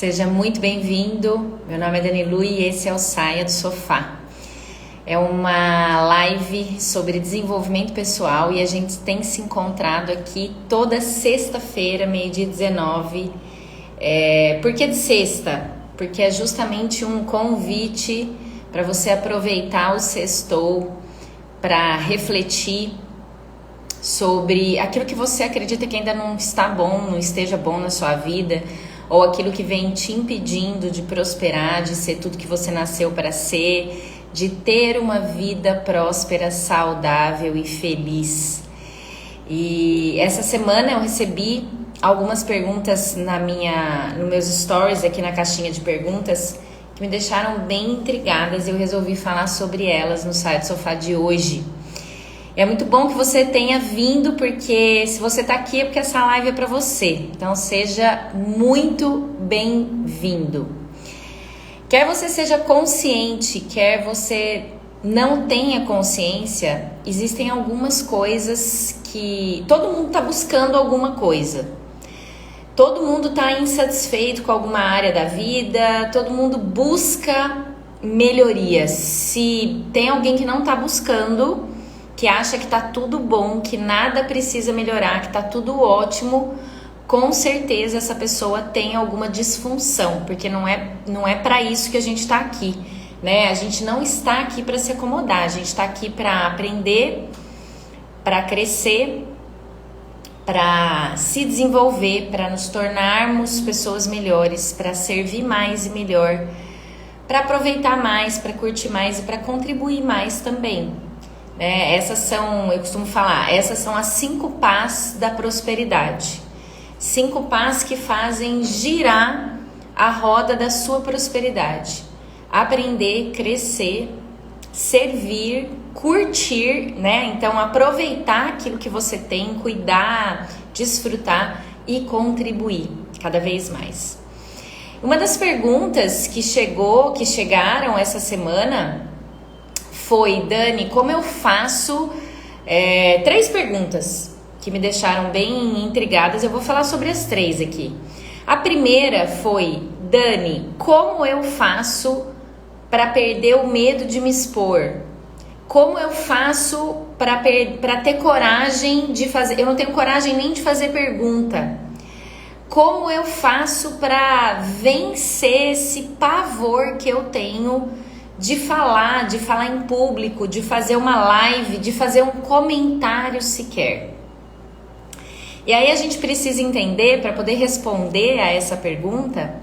Seja muito bem-vindo. Meu nome é Danilu e esse é o Saia do Sofá. É uma live sobre desenvolvimento pessoal e a gente tem se encontrado aqui toda sexta-feira, meio-dia 19. Por que de sexta? Porque é justamente um convite para você aproveitar o sextou para refletir sobre aquilo que você acredita que ainda não está bom, não esteja bom na sua vida, ou aquilo que vem te impedindo de prosperar, de ser tudo que você nasceu para ser, de ter uma vida próspera, saudável e feliz. E essa semana eu recebi algumas perguntas nos meus stories aqui na caixinha de perguntas que me deixaram bem intrigadas e eu resolvi falar sobre elas no Saia do Sofá de hoje. É muito bom que você tenha vindo, porque se você está aqui é porque essa live é para você. Então seja muito bem-vindo. Quer você seja consciente, quer você não tenha consciência, existem algumas coisas que todo mundo está buscando alguma coisa. Todo mundo está insatisfeito com alguma área da vida, todo mundo busca melhorias. Se tem alguém que não está buscando, que acha que tá tudo bom, que nada precisa melhorar, que tá tudo ótimo, com certeza essa pessoa tem alguma disfunção, porque não é para isso que a gente tá aqui, né? A gente não está aqui para se acomodar, a gente está aqui para aprender, para crescer, para se desenvolver, para nos tornarmos pessoas melhores, para servir mais e melhor, para aproveitar mais, para curtir mais e para contribuir mais também. Eu costumo falar, essas são as 5 pás da prosperidade. 5 pás que fazem girar a roda da sua prosperidade. Aprender, crescer, servir, curtir, né? Então aproveitar aquilo que você tem, cuidar, desfrutar e contribuir cada vez mais. Uma das perguntas que chegaram essa semana foi: Dani, como eu faço? 3 perguntas que me deixaram bem intrigadas. Eu vou falar sobre as 3 aqui. A primeira foi: Dani, como eu faço para perder o medo de me expor? Como eu faço para ter coragem de fazer? Eu não tenho coragem nem de fazer pergunta. Como eu faço para vencer esse pavor que eu tenho de falar em público, de fazer uma live, de fazer um comentário sequer? E aí a gente precisa entender, para poder responder a essa pergunta,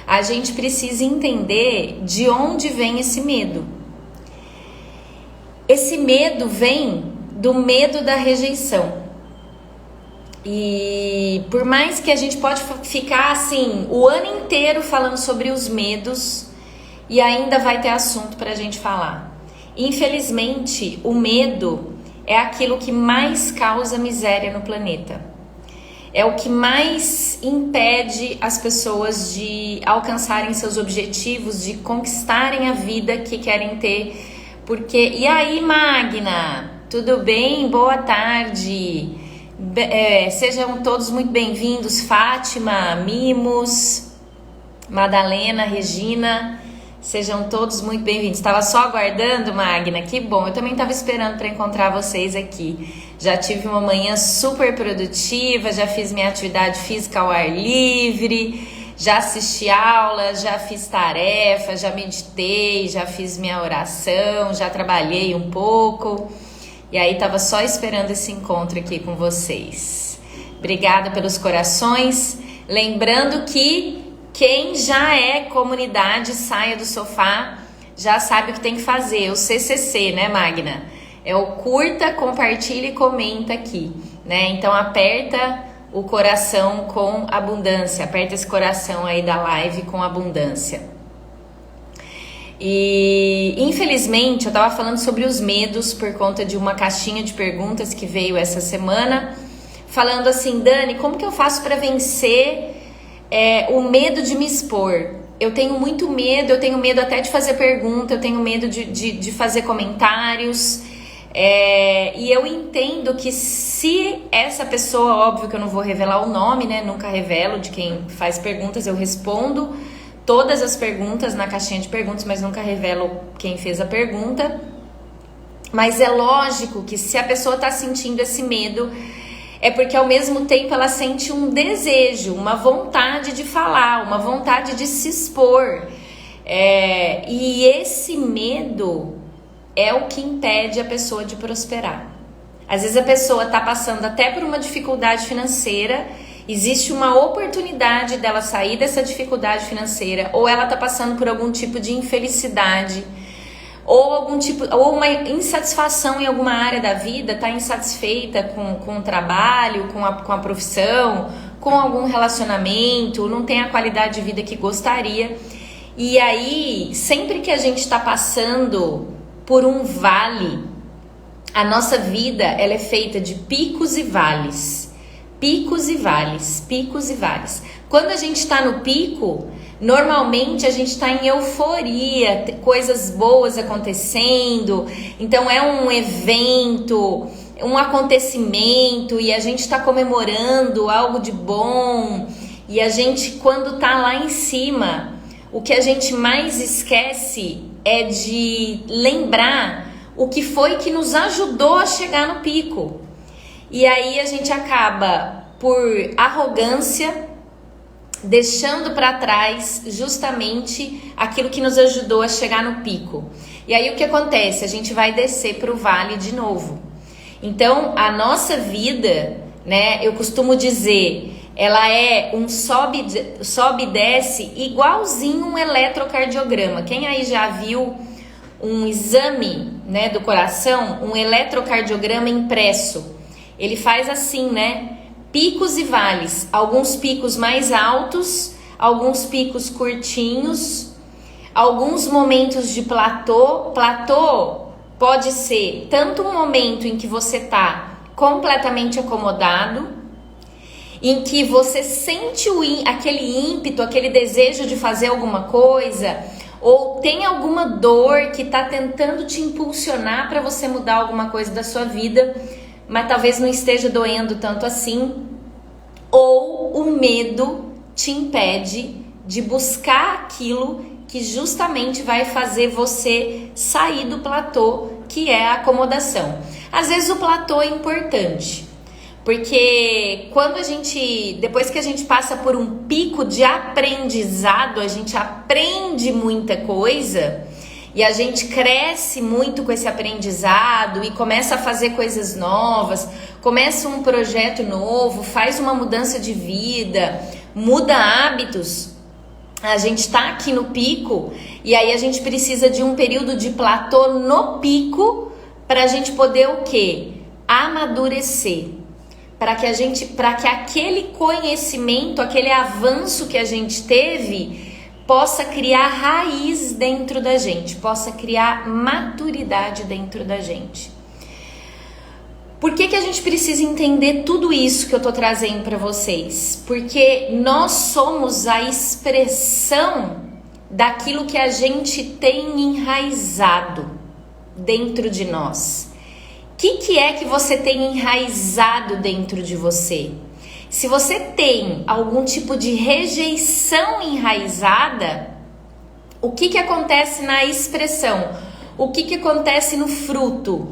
a gente precisa entender de onde vem esse medo. Esse medo vem do medo da rejeição. E por mais que a gente pode ficar assim o ano inteiro falando sobre os medos, e ainda vai ter assunto para a gente falar. Infelizmente, o medo é aquilo que mais causa miséria no planeta. É o que mais impede as pessoas de alcançarem seus objetivos, de conquistarem a vida que querem ter. E aí, Magna? Tudo bem? Boa tarde. Sejam todos muito bem-vindos. Fátima, Mimos, Madalena, Regina. Sejam todos muito bem-vindos. Estava só aguardando, Magna, que bom. Eu também estava esperando para encontrar vocês aqui. Já tive uma manhã super produtiva, já fiz minha atividade física ao ar livre, já assisti aulas, já fiz tarefa, já meditei, já fiz minha oração, já trabalhei um pouco. E aí estava só esperando esse encontro aqui com vocês. Obrigada pelos corações. Lembrando que quem já é comunidade Saia do Sofá já sabe o que tem que fazer, o CCC, né, Magna? É o curta, compartilha e comenta aqui, né? Então aperta o coração com abundância, aperta esse coração aí da live com abundância. E infelizmente eu tava falando sobre os medos por conta de uma caixinha de perguntas que veio essa semana, falando assim: Dani, como que eu faço para vencer o medo de me expor? Eu tenho muito medo, eu tenho medo até de fazer pergunta, eu tenho medo de fazer comentários, E eu entendo que se essa pessoa, óbvio que eu não vou revelar o nome, né? Nunca revelo de quem faz perguntas, eu respondo todas as perguntas na caixinha de perguntas, mas nunca revelo quem fez a pergunta. Mas é lógico que se a pessoa está sentindo esse medo, é porque ao mesmo tempo ela sente um desejo, uma vontade de falar, uma vontade de se expor. E esse medo é o que impede a pessoa de prosperar. Às vezes a pessoa está passando até por uma dificuldade financeira, existe uma oportunidade dela sair dessa dificuldade financeira, ou ela está passando por algum tipo de infelicidade, ou uma insatisfação em alguma área da vida, está insatisfeita com o trabalho, com a profissão, com algum relacionamento, não tem a qualidade de vida que gostaria. E aí, sempre que a gente está passando por um vale, a nossa vida ela é feita de picos e vales. Picos e vales, picos e vales. Quando a gente está no pico, normalmente a gente está em euforia, coisas boas acontecendo, então é um evento, um acontecimento e a gente está comemorando algo de bom. E a gente, quando está lá em cima, o que a gente mais esquece é de lembrar o que foi que nos ajudou a chegar no pico. E aí a gente acaba por arrogância deixando para trás justamente aquilo que nos ajudou a chegar no pico. E aí o que acontece? A gente vai descer para o vale de novo. Então a nossa vida, né, eu costumo dizer, ela é um sobe e desce igualzinho um eletrocardiograma. Quem aí já viu um exame, né, do coração, um eletrocardiograma impresso? Ele faz assim, né? Picos e vales, alguns picos mais altos, alguns picos curtinhos, alguns momentos de platô. Platô pode ser tanto um momento em que você está completamente acomodado, em que você sente aquele ímpeto, aquele desejo de fazer alguma coisa, ou tem alguma dor que está tentando te impulsionar para você mudar alguma coisa da sua vida, mas talvez não esteja doendo tanto assim, ou o medo te impede de buscar aquilo que justamente vai fazer você sair do platô, que é a acomodação. Às vezes o platô é importante, porque depois que a gente passa por um pico de aprendizado, a gente aprende muita coisa e a gente cresce muito com esse aprendizado e começa a fazer coisas novas, começa um projeto novo, faz uma mudança de vida, muda hábitos. A gente está aqui no pico e aí a gente precisa de um período de platô no pico para a gente poder o quê? Amadurecer. Para que aquele conhecimento, aquele avanço que a gente teve possa criar raiz dentro da gente, possa criar maturidade dentro da gente. Por que a gente precisa entender tudo isso que eu tô trazendo para vocês? Porque nós somos a expressão daquilo que a gente tem enraizado dentro de nós. O que é que você tem enraizado dentro de você? Se você tem algum tipo de rejeição enraizada, o que acontece na expressão? O que acontece no fruto?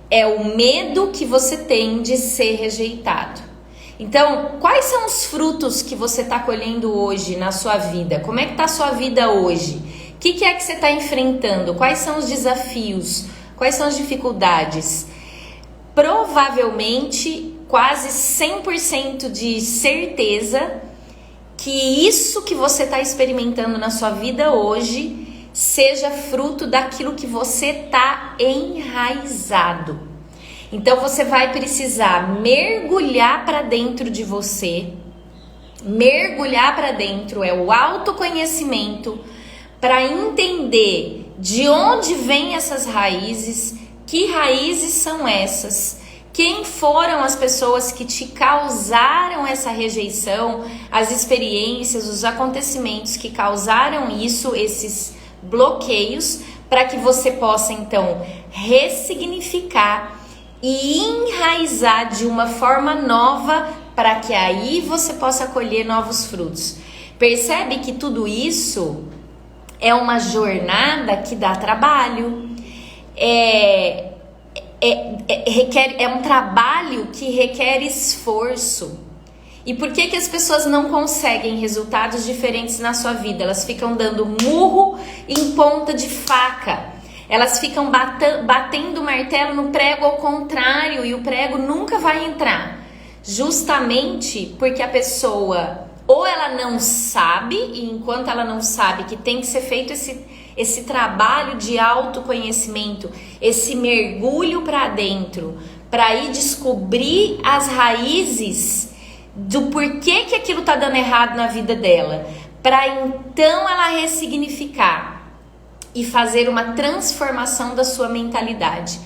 É o medo que você tem de ser rejeitado. Então, quais são os frutos que você está colhendo hoje na sua vida? Como é que está a sua vida hoje? O que é que você está enfrentando? Quais são os desafios? Quais são as dificuldades? Provavelmente, quase 100% de certeza que isso que você está experimentando na sua vida hoje seja fruto daquilo que você está enraizado. Então você vai precisar mergulhar para dentro de você. Mergulhar para dentro é o autoconhecimento para entender de onde vêm essas raízes, que raízes são essas, quem foram as pessoas que te causaram essa rejeição, as experiências, os acontecimentos que causaram isso, esses bloqueios, para que você possa então ressignificar e enraizar de uma forma nova, para que aí você possa colher novos frutos. Percebe que tudo isso é uma jornada que dá trabalho, é um trabalho que requer esforço. E por que as pessoas não conseguem resultados diferentes na sua vida? Elas ficam dando murro em ponta de faca. Elas ficam batendo o martelo no prego ao contrário e o prego nunca vai entrar. Justamente porque a pessoa, ou ela não sabe, e enquanto ela não sabe que tem que ser feito esse trabalho de autoconhecimento, esse mergulho para dentro, para ir descobrir as raízes do porquê que aquilo tá dando errado na vida dela, para então ela ressignificar e fazer uma transformação da sua mentalidade.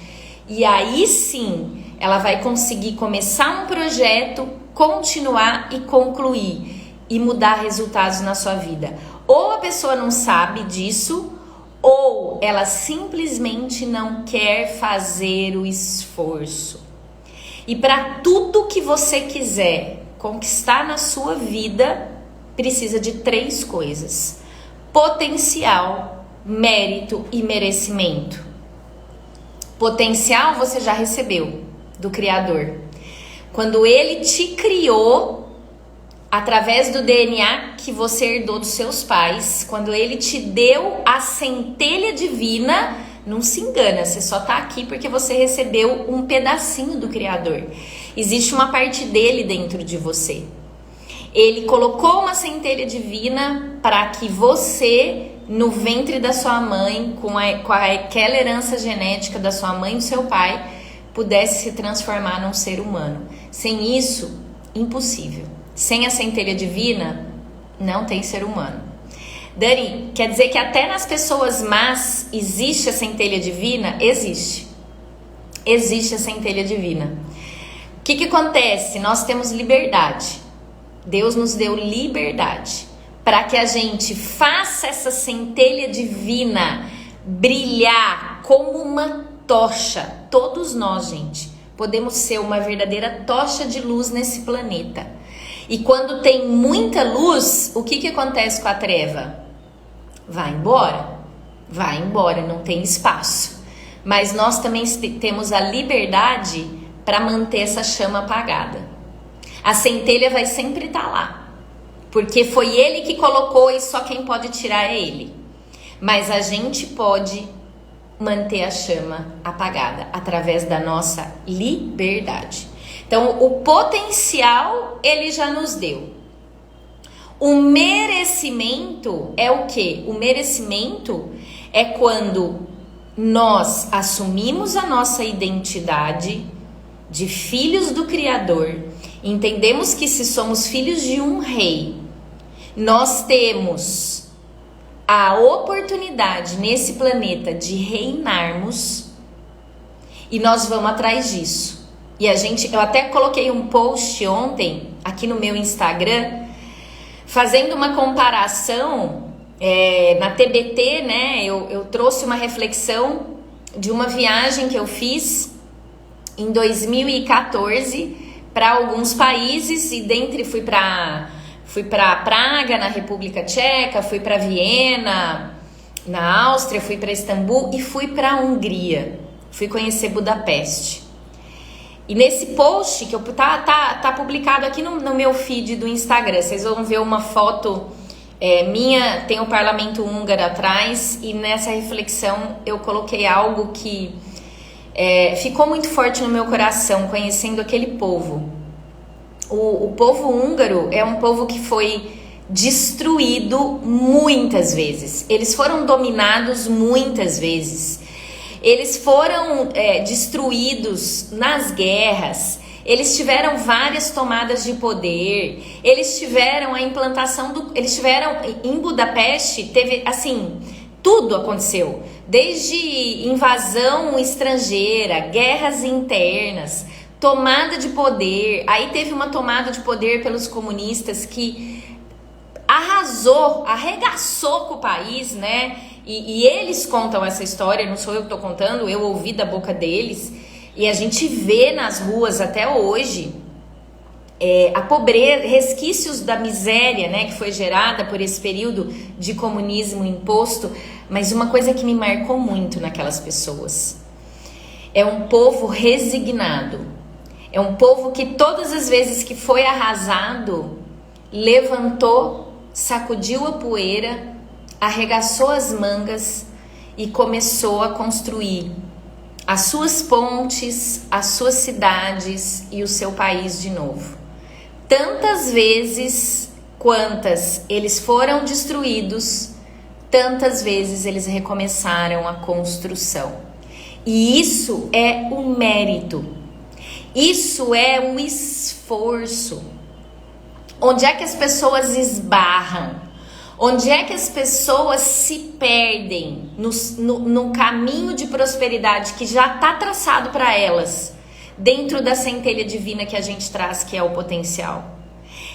E aí sim, ela vai conseguir começar um projeto, continuar e concluir e mudar resultados na sua vida. Ou a pessoa não sabe disso, ou ela simplesmente não quer fazer o esforço. E para tudo que você quiser conquistar na sua vida, precisa de 3 coisas: potencial, mérito e merecimento. Potencial você já recebeu do Criador. Quando Ele te criou, através do DNA que você herdou dos seus pais, quando Ele te deu a centelha divina, não se engana, você só tá aqui porque você recebeu um pedacinho do Criador. Existe uma parte dele dentro de você. Ele colocou uma centelha divina para que você, no ventre da sua mãe, com aquela herança genética da sua mãe e do seu pai, pudesse se transformar num ser humano. Sem isso, impossível. Sem a centelha divina, não tem ser humano. Dani, quer dizer que até nas pessoas más existe a centelha divina? Existe. Existe a centelha divina. O que acontece? Nós temos liberdade. Deus nos deu liberdade para que a gente faça essa centelha divina brilhar como uma tocha. Todos nós, gente, podemos ser uma verdadeira tocha de luz nesse planeta. E quando tem muita luz, o que acontece com a treva? Vai embora. Vai embora, não tem espaço. Mas nós também temos a liberdade para manter essa chama apagada. A centelha vai sempre estar lá, porque foi Ele que colocou e só quem pode tirar é Ele. Mas a gente pode manter a chama apagada através da nossa liberdade. Então, o potencial Ele já nos deu. O merecimento é o quê? O merecimento é quando nós assumimos a nossa identidade de filhos do Criador, entendemos que se somos filhos de um rei, nós temos a oportunidade nesse planeta de reinarmos e nós vamos atrás disso. E eu até coloquei um post ontem aqui no meu Instagram, fazendo uma comparação na TBT, né? Eu trouxe uma reflexão de uma viagem que eu fiz em 2014 para alguns países, e dentre fui para Praga, na República Tcheca, fui para Viena, na Áustria, fui para Istambul e fui para Hungria. Fui conhecer Budapeste. E nesse post que tá publicado aqui no meu feed do Instagram, vocês vão ver uma foto minha, tem o parlamento húngaro atrás, e nessa reflexão eu coloquei algo que ficou muito forte no meu coração, conhecendo aquele povo. O povo húngaro é um povo que foi destruído muitas vezes. Eles foram dominados muitas vezes. Eles foram destruídos nas guerras. Eles tiveram várias tomadas de poder. Eles tiveram a implantação em Budapeste, teve assim, tudo aconteceu. Desde invasão estrangeira, guerras internas, tomada de poder. Aí teve uma tomada de poder pelos comunistas que arrasou, arregaçou com o país, né? E eles contam essa história, não sou eu que tô contando, eu ouvi da boca deles. E a gente vê nas ruas até hoje a pobreza, resquícios da miséria, né, que foi gerada por esse período de comunismo imposto. Mas uma coisa que me marcou muito naquelas pessoas é um povo resignado. É um povo que todas as vezes que foi arrasado, levantou, sacudiu a poeira, arregaçou as mangas e começou a construir as suas pontes, as suas cidades e o seu país de novo. Tantas vezes quantas eles foram destruídos, tantas vezes eles recomeçaram a construção. E isso é o mérito. Isso é o esforço. Onde é que as pessoas esbarram? Onde é que as pessoas se perdem no caminho de prosperidade que já está traçado para elas, dentro da centelha divina que a gente traz, que é o potencial?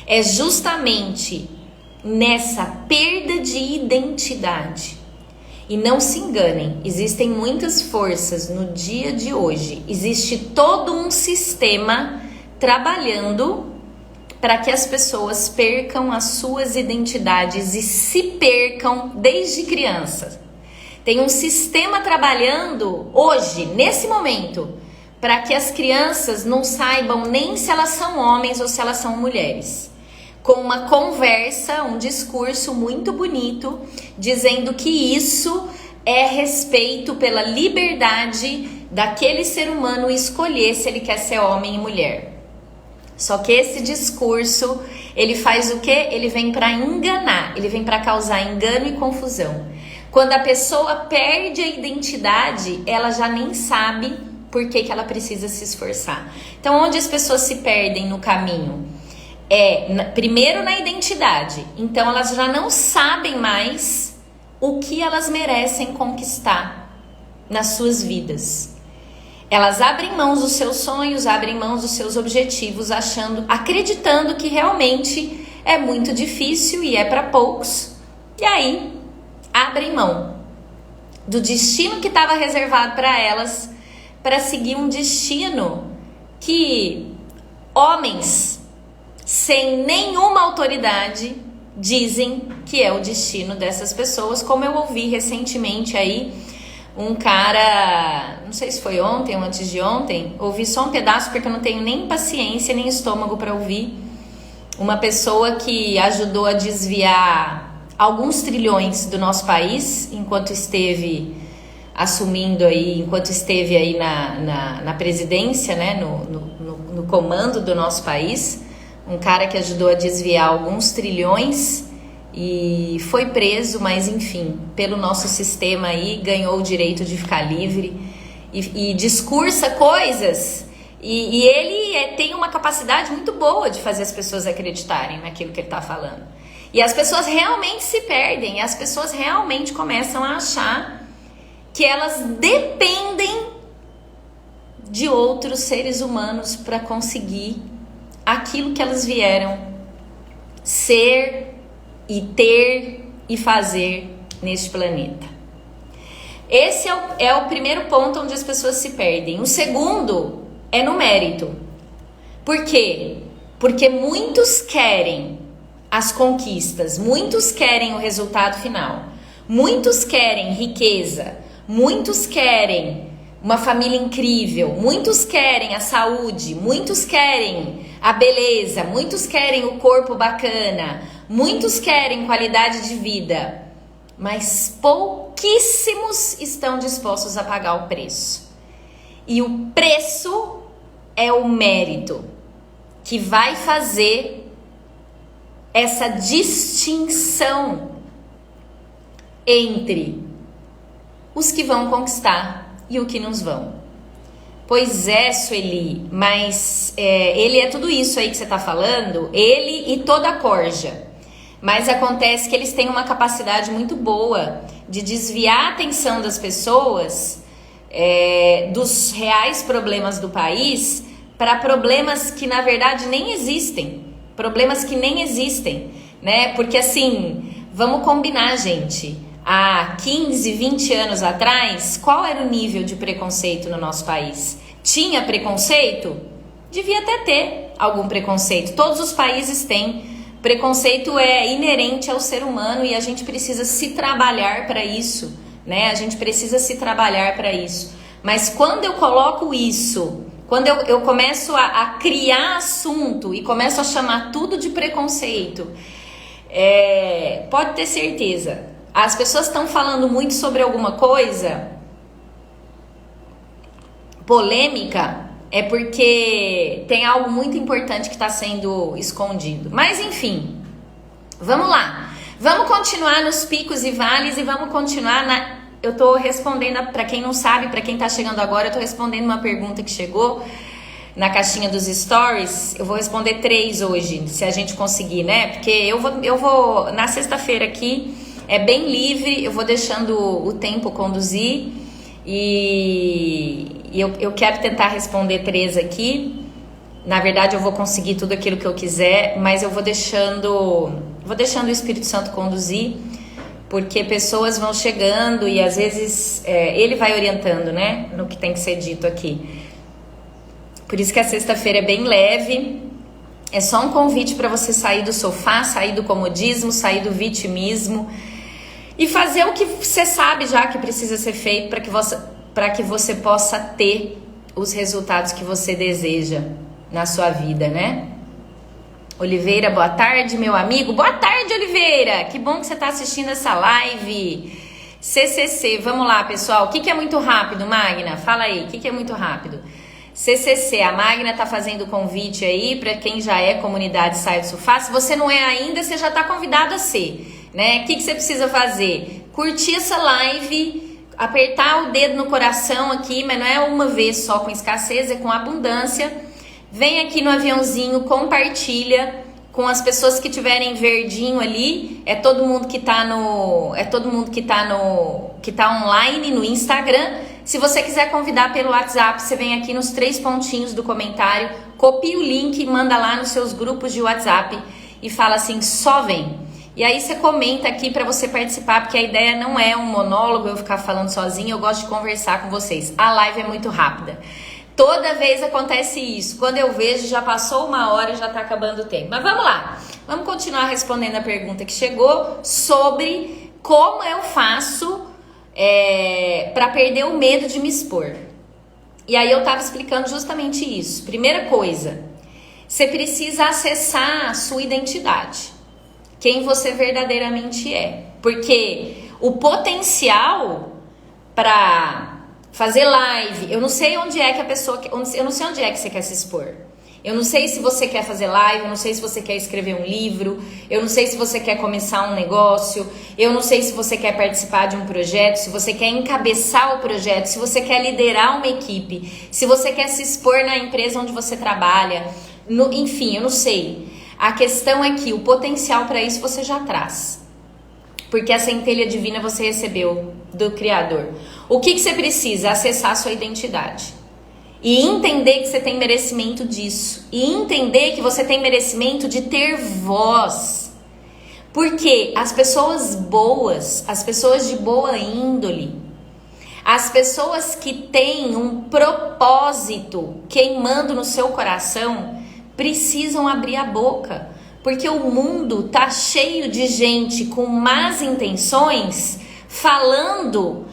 É justamente nessa perda de identidade. E não se enganem, existem muitas forças no dia de hoje, existe todo um sistema trabalhando para que as pessoas percam as suas identidades e se percam desde crianças. Tem um sistema trabalhando hoje, nesse momento, para que as crianças não saibam nem se elas são homens ou se elas são mulheres. Com uma conversa, um discurso muito bonito, dizendo que isso é respeito pela liberdade daquele ser humano escolher se ele quer ser homem e mulher. Só que esse discurso, ele faz o quê? Ele vem para enganar, ele vem para causar engano e confusão. Quando a pessoa perde a identidade, ela já nem sabe por que ela precisa se esforçar. Então, onde as pessoas se perdem no caminho? Primeiro na identidade. Então, elas já não sabem mais o que elas merecem conquistar nas suas vidas. Elas abrem mão dos seus sonhos, abrem mão dos seus objetivos, acreditando que realmente é muito difícil e é para poucos. E aí, abrem mão do destino que estava reservado para elas, para seguir um destino que homens sem nenhuma autoridade dizem que é o destino dessas pessoas, como eu ouvi recentemente aí um cara, não sei se foi ontem ou antes de ontem, ouvi só um pedaço porque eu não tenho nem paciência nem estômago para ouvir, uma pessoa que ajudou a desviar alguns trilhões do nosso país enquanto esteve aí na presidência, né, no comando do nosso país, um cara que ajudou a desviar alguns trilhões e foi preso, mas enfim, pelo nosso sistema aí, ganhou o direito de ficar livre e discursa coisas e ele tem uma capacidade muito boa de fazer as pessoas acreditarem naquilo que ele está falando. E as pessoas realmente se perdem, as pessoas realmente começam a achar que elas dependem de outros seres humanos para conseguir aquilo que elas vieram ser e ter e fazer neste planeta. Esse é o primeiro ponto onde as pessoas se perdem. O segundo é no mérito. Por quê? Porque muitos querem as conquistas, muitos querem o resultado final, muitos querem riqueza, muitos querem uma família incrível, muitos querem a saúde, muitos querem a beleza, muitos querem o corpo bacana, muitos querem qualidade de vida, mas pouquíssimos estão dispostos a pagar o preço. E o preço é o mérito que vai fazer essa distinção entre os que vão conquistar e o que não vão. Pois é, Sueli, mas ele é tudo isso aí que você está falando, ele e toda a corja. Mas acontece que eles têm uma capacidade muito boa de desviar a atenção das pessoas dos reais problemas do país para problemas que na verdade nem existem. Problemas que nem existem. né? Porque assim, vamos combinar, gente. Há 15, 20 anos atrás, qual era o nível de preconceito no nosso país? Tinha preconceito? Devia até ter algum preconceito. Todos os países têm. Preconceito é inerente ao ser humano e a gente precisa se trabalhar para isso, né? A gente precisa se trabalhar para isso. Mas quando eu coloco isso, quando eu começo a criar assunto e começo a chamar tudo de preconceito, pode ter certeza. As pessoas estão falando muito sobre alguma coisa polêmica, é porque tem algo muito importante que está sendo escondido. Mas enfim, vamos lá. Vamos continuar nos picos e vales e vamos continuar Eu tô respondendo, para quem não sabe, para quem tá chegando agora, eu tô respondendo uma pergunta que chegou na caixinha dos stories. Eu vou responder 3 hoje, se a gente conseguir, né? Porque eu vou na sexta-feira aqui, é bem livre, eu vou deixando o tempo conduzir e eu quero tentar responder 3 aqui. Na verdade, eu vou conseguir tudo aquilo que eu quiser, mas eu vou deixando o Espírito Santo conduzir, porque pessoas vão chegando e às vezes ele vai orientando, né, no que tem que ser dito aqui. Por isso que a sexta-feira é bem leve, é só um convite para você sair do sofá, sair do comodismo, sair do vitimismo e fazer o que você sabe já que precisa ser feito para que você possa ter os resultados que você deseja na sua vida, né? Oliveira, boa tarde, meu amigo. Boa tarde, Oliveira. Que bom que você está assistindo essa live. CCC, vamos lá, pessoal. O que é muito rápido, Magna? Fala aí, o que é muito rápido? CCC, a Magna tá fazendo o convite aí para quem já é comunidade Saia do Sofá. Se você não é ainda, você já tá convidado a ser, né? O que você precisa fazer? Curtir essa live, apertar o dedo no coração aqui, mas não é uma vez só com escassez, é com abundância. Vem aqui no aviãozinho, compartilha com as pessoas que tiverem verdinho ali. É todo mundo que tá online no Instagram. Se você quiser convidar pelo WhatsApp, você vem aqui nos 3 pontinhos do comentário, copia o link e manda lá nos seus grupos de WhatsApp e fala assim, só vem. E aí você comenta aqui para você participar, porque a ideia não é um monólogo, eu ficar falando sozinha, eu gosto de conversar com vocês. A live é muito rápida. Toda vez acontece isso. Quando eu vejo, já passou 1 hora e já tá acabando o tempo. Mas vamos lá. Vamos continuar respondendo a pergunta que chegou sobre como eu faço para perder o medo de me expor. E aí eu tava explicando justamente isso. Primeira coisa, você precisa acessar a sua identidade. Quem você verdadeiramente é. Porque o potencial para fazer live, eu não sei onde é que eu não sei onde é que você quer se expor. Eu não sei se você quer fazer live, eu não sei se você quer escrever um livro, eu não sei se você quer começar um negócio, eu não sei se você quer participar de um projeto, se você quer encabeçar o projeto, se você quer liderar uma equipe, se você quer se expor na empresa onde você trabalha, enfim, eu não sei. A questão é que o potencial para isso você já traz. Porque a centelha divina você recebeu do Criador. O que você precisa? Acessar a sua identidade. E entender que você tem merecimento disso. E entender que você tem merecimento de ter voz. Porque as pessoas boas, as pessoas de boa índole, as pessoas que têm um propósito queimando no seu coração, precisam abrir a boca. Porque o mundo tá cheio de gente com más intenções, falando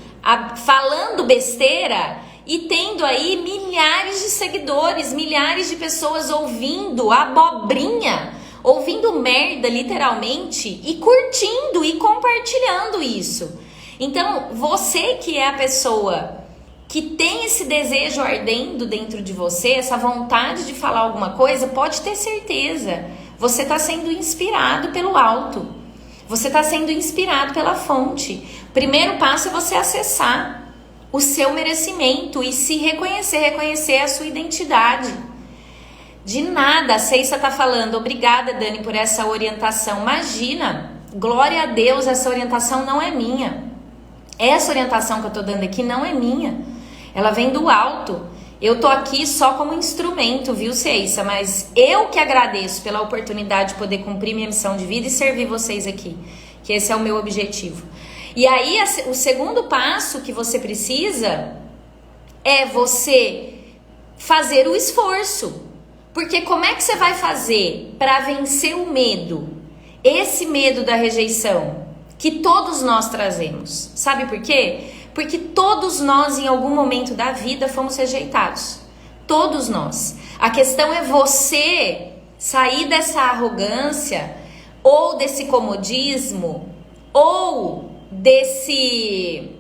besteira e tendo aí milhares de seguidores, milhares de pessoas ouvindo abobrinha, ouvindo merda literalmente e curtindo e compartilhando isso. Então, você que é a pessoa que tem esse desejo ardendo dentro de você, essa vontade de falar alguma coisa, pode ter certeza. Você está sendo inspirado pelo alto. Você está sendo inspirado pela fonte. Primeiro passo é você acessar o seu merecimento e se reconhecer a sua identidade. De nada, a Ceissa está falando. Obrigada, Dani, por essa orientação. Imagina, glória a Deus, essa orientação não é minha. Essa orientação que eu estou dando aqui não é minha. Ela vem do alto. Eu tô aqui só como instrumento, viu, Ceissa? Mas eu que agradeço pela oportunidade de poder cumprir minha missão de vida e servir vocês aqui, que esse é o meu objetivo. E aí, o segundo passo que você precisa é você fazer o esforço. Porque como é que você vai fazer para vencer o medo? Esse medo da rejeição que todos nós trazemos. Sabe por quê? Porque todos nós, em algum momento da vida, fomos rejeitados. Todos nós. A questão é você sair dessa arrogância, ou desse comodismo, ou desse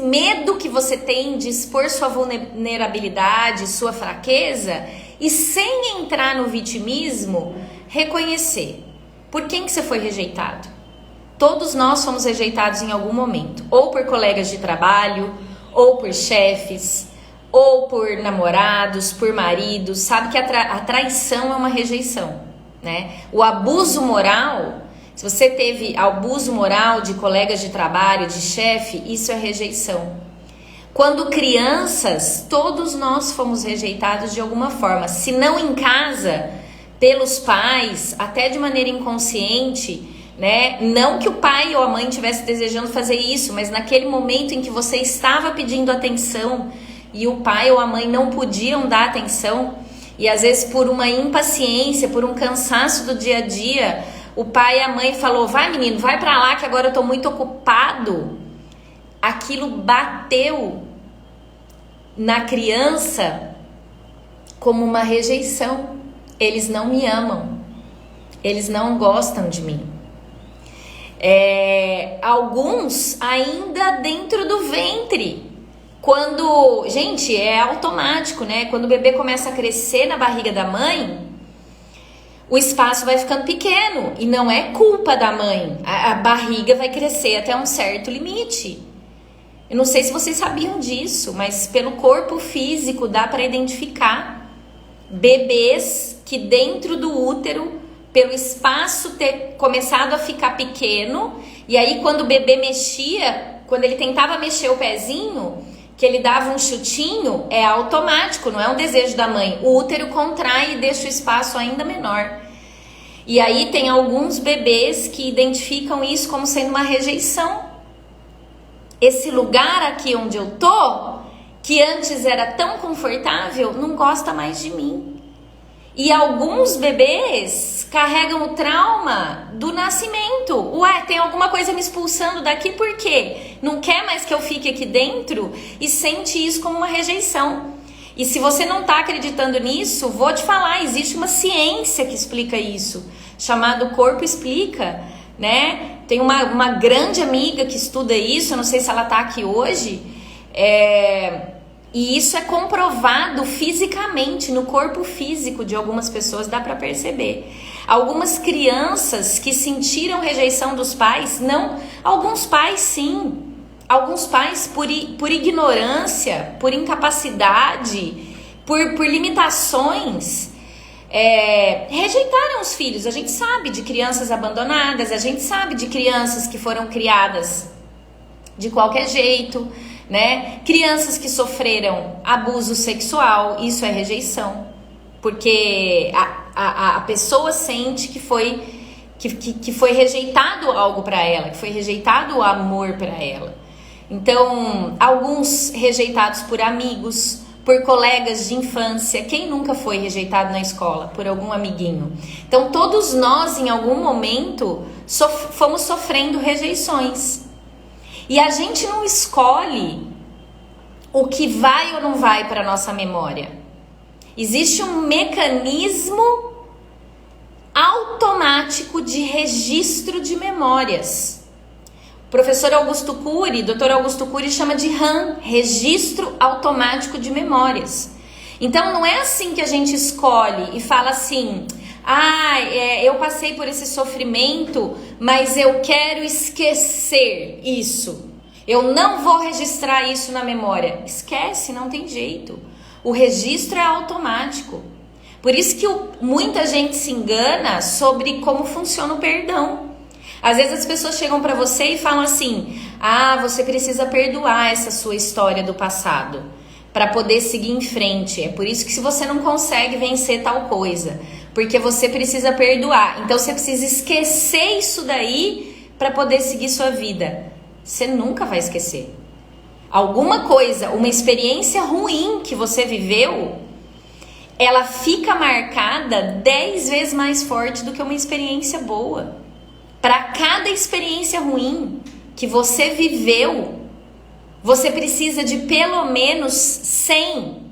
medo que você tem de expor sua vulnerabilidade, sua fraqueza, e sem entrar no vitimismo, reconhecer por quem que você foi rejeitado. Todos nós fomos rejeitados em algum momento, ou por colegas de trabalho, ou por chefes, ou por namorados, por maridos. Sabe que a traição é uma rejeição, né? O abuso moral, se você teve abuso moral de colegas de trabalho, de chefe, isso é rejeição. Quando crianças, todos nós fomos rejeitados de alguma forma, se não em casa, pelos pais, até de maneira inconsciente, né? Não que o pai ou a mãe estivesse desejando fazer isso, mas naquele momento em que você estava pedindo atenção e o pai ou a mãe não podiam dar atenção, e às vezes por uma impaciência, por um cansaço do dia a dia, o pai e a mãe falou: vai menino, vai pra lá que agora eu tô muito ocupado. Aquilo bateu na criança como uma rejeição. Eles não me amam, eles não gostam de mim. Alguns ainda dentro do ventre, quando, gente, é automático, né? Quando o bebê começa a crescer na barriga da mãe, o espaço vai ficando pequeno e não é culpa da mãe. A barriga vai crescer até um certo limite. Eu não sei se vocês sabiam disso, mas pelo corpo físico dá para identificar bebês que dentro do útero, pelo espaço ter começado a ficar pequeno, e aí quando o bebê mexia, quando ele tentava mexer o pezinho, que ele dava um chutinho, é automático, não é um desejo da mãe. O útero contrai e deixa o espaço ainda menor. E aí tem alguns bebês que identificam isso como sendo uma rejeição. Esse lugar aqui onde eu tô, que antes era tão confortável, não gosta mais de mim. E alguns bebês carregam o trauma do nascimento. Ué, tem alguma coisa me expulsando daqui, por quê? Não quer mais que eu fique aqui dentro e sente isso como uma rejeição. E se você não está acreditando nisso, vou te falar, existe uma ciência que explica isso, chamado Corpo Explica, né? Tem uma grande amiga que estuda isso, eu não sei se ela está aqui hoje, e isso é comprovado fisicamente, no corpo físico de algumas pessoas, dá para perceber. Algumas crianças que sentiram rejeição dos pais, não, alguns pais sim, alguns pais por ignorância, por incapacidade, por limitações, rejeitaram os filhos. A gente sabe de crianças abandonadas, a gente sabe de crianças que foram criadas de qualquer jeito, né? Crianças que sofreram abuso sexual, isso é rejeição, porque a pessoa sente que foi rejeitado algo para ela, que foi rejeitado o amor para ela. Então, alguns rejeitados por amigos, por colegas de infância. Quem nunca foi rejeitado na escola por algum amiguinho? Então, todos nós, em algum momento, fomos sofrendo rejeições. E a gente não escolhe o que vai ou não vai para a nossa memória. Existe um mecanismo automático de registro de memórias. O professor Augusto Cury, Dr. Augusto Cury, chama de RAM, registro automático de memórias. Então não é assim que a gente escolhe e fala assim: eu passei por esse sofrimento, mas eu quero esquecer isso. Eu não vou registrar isso na memória. Esquece, não tem jeito. O registro é automático. Por isso que muita gente se engana sobre como funciona o perdão. Às vezes as pessoas chegam pra você e falam assim: ah, você precisa perdoar essa sua história do passado para poder seguir em frente. É por isso que se você não consegue vencer tal coisa, porque você precisa perdoar. Então você precisa esquecer isso daí para poder seguir sua vida. Você nunca vai esquecer. Alguma coisa, uma experiência ruim que você viveu, ela fica marcada 10 vezes mais forte do que uma experiência boa. Para cada experiência ruim que você viveu, você precisa de pelo menos 100.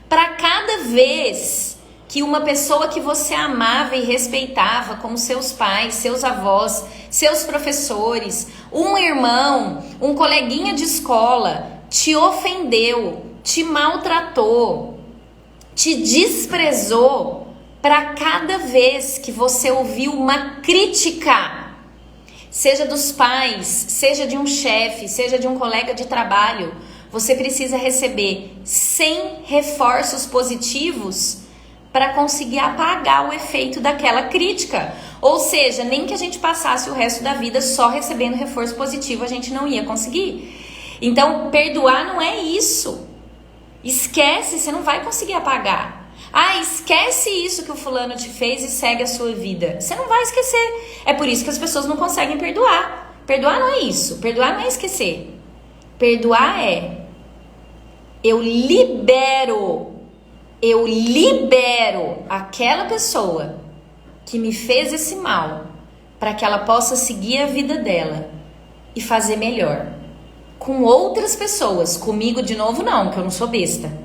Para cada vez que uma pessoa que você amava e respeitava, como seus pais, seus avós, seus professores, um irmão, um coleguinha de escola, te ofendeu, te maltratou, te desprezou, para cada vez que você ouviu uma crítica, seja dos pais, seja de um chefe, seja de um colega de trabalho, você precisa receber 100 reforços positivos para conseguir apagar o efeito daquela crítica. Ou seja, nem que a gente passasse o resto da vida só recebendo reforço positivo, a gente não ia conseguir. Então, perdoar não é isso. Esquece, você não vai conseguir apagar. Ah, esquece isso que o fulano te fez e segue a sua vida. Você não vai esquecer. É por isso que as pessoas não conseguem perdoar. Perdoar não é isso. Perdoar não é esquecer. Perdoar é: eu libero aquela pessoa que me fez esse mal para que ela possa seguir a vida dela e fazer melhor. Com outras pessoas. Comigo de novo não, que eu não sou besta.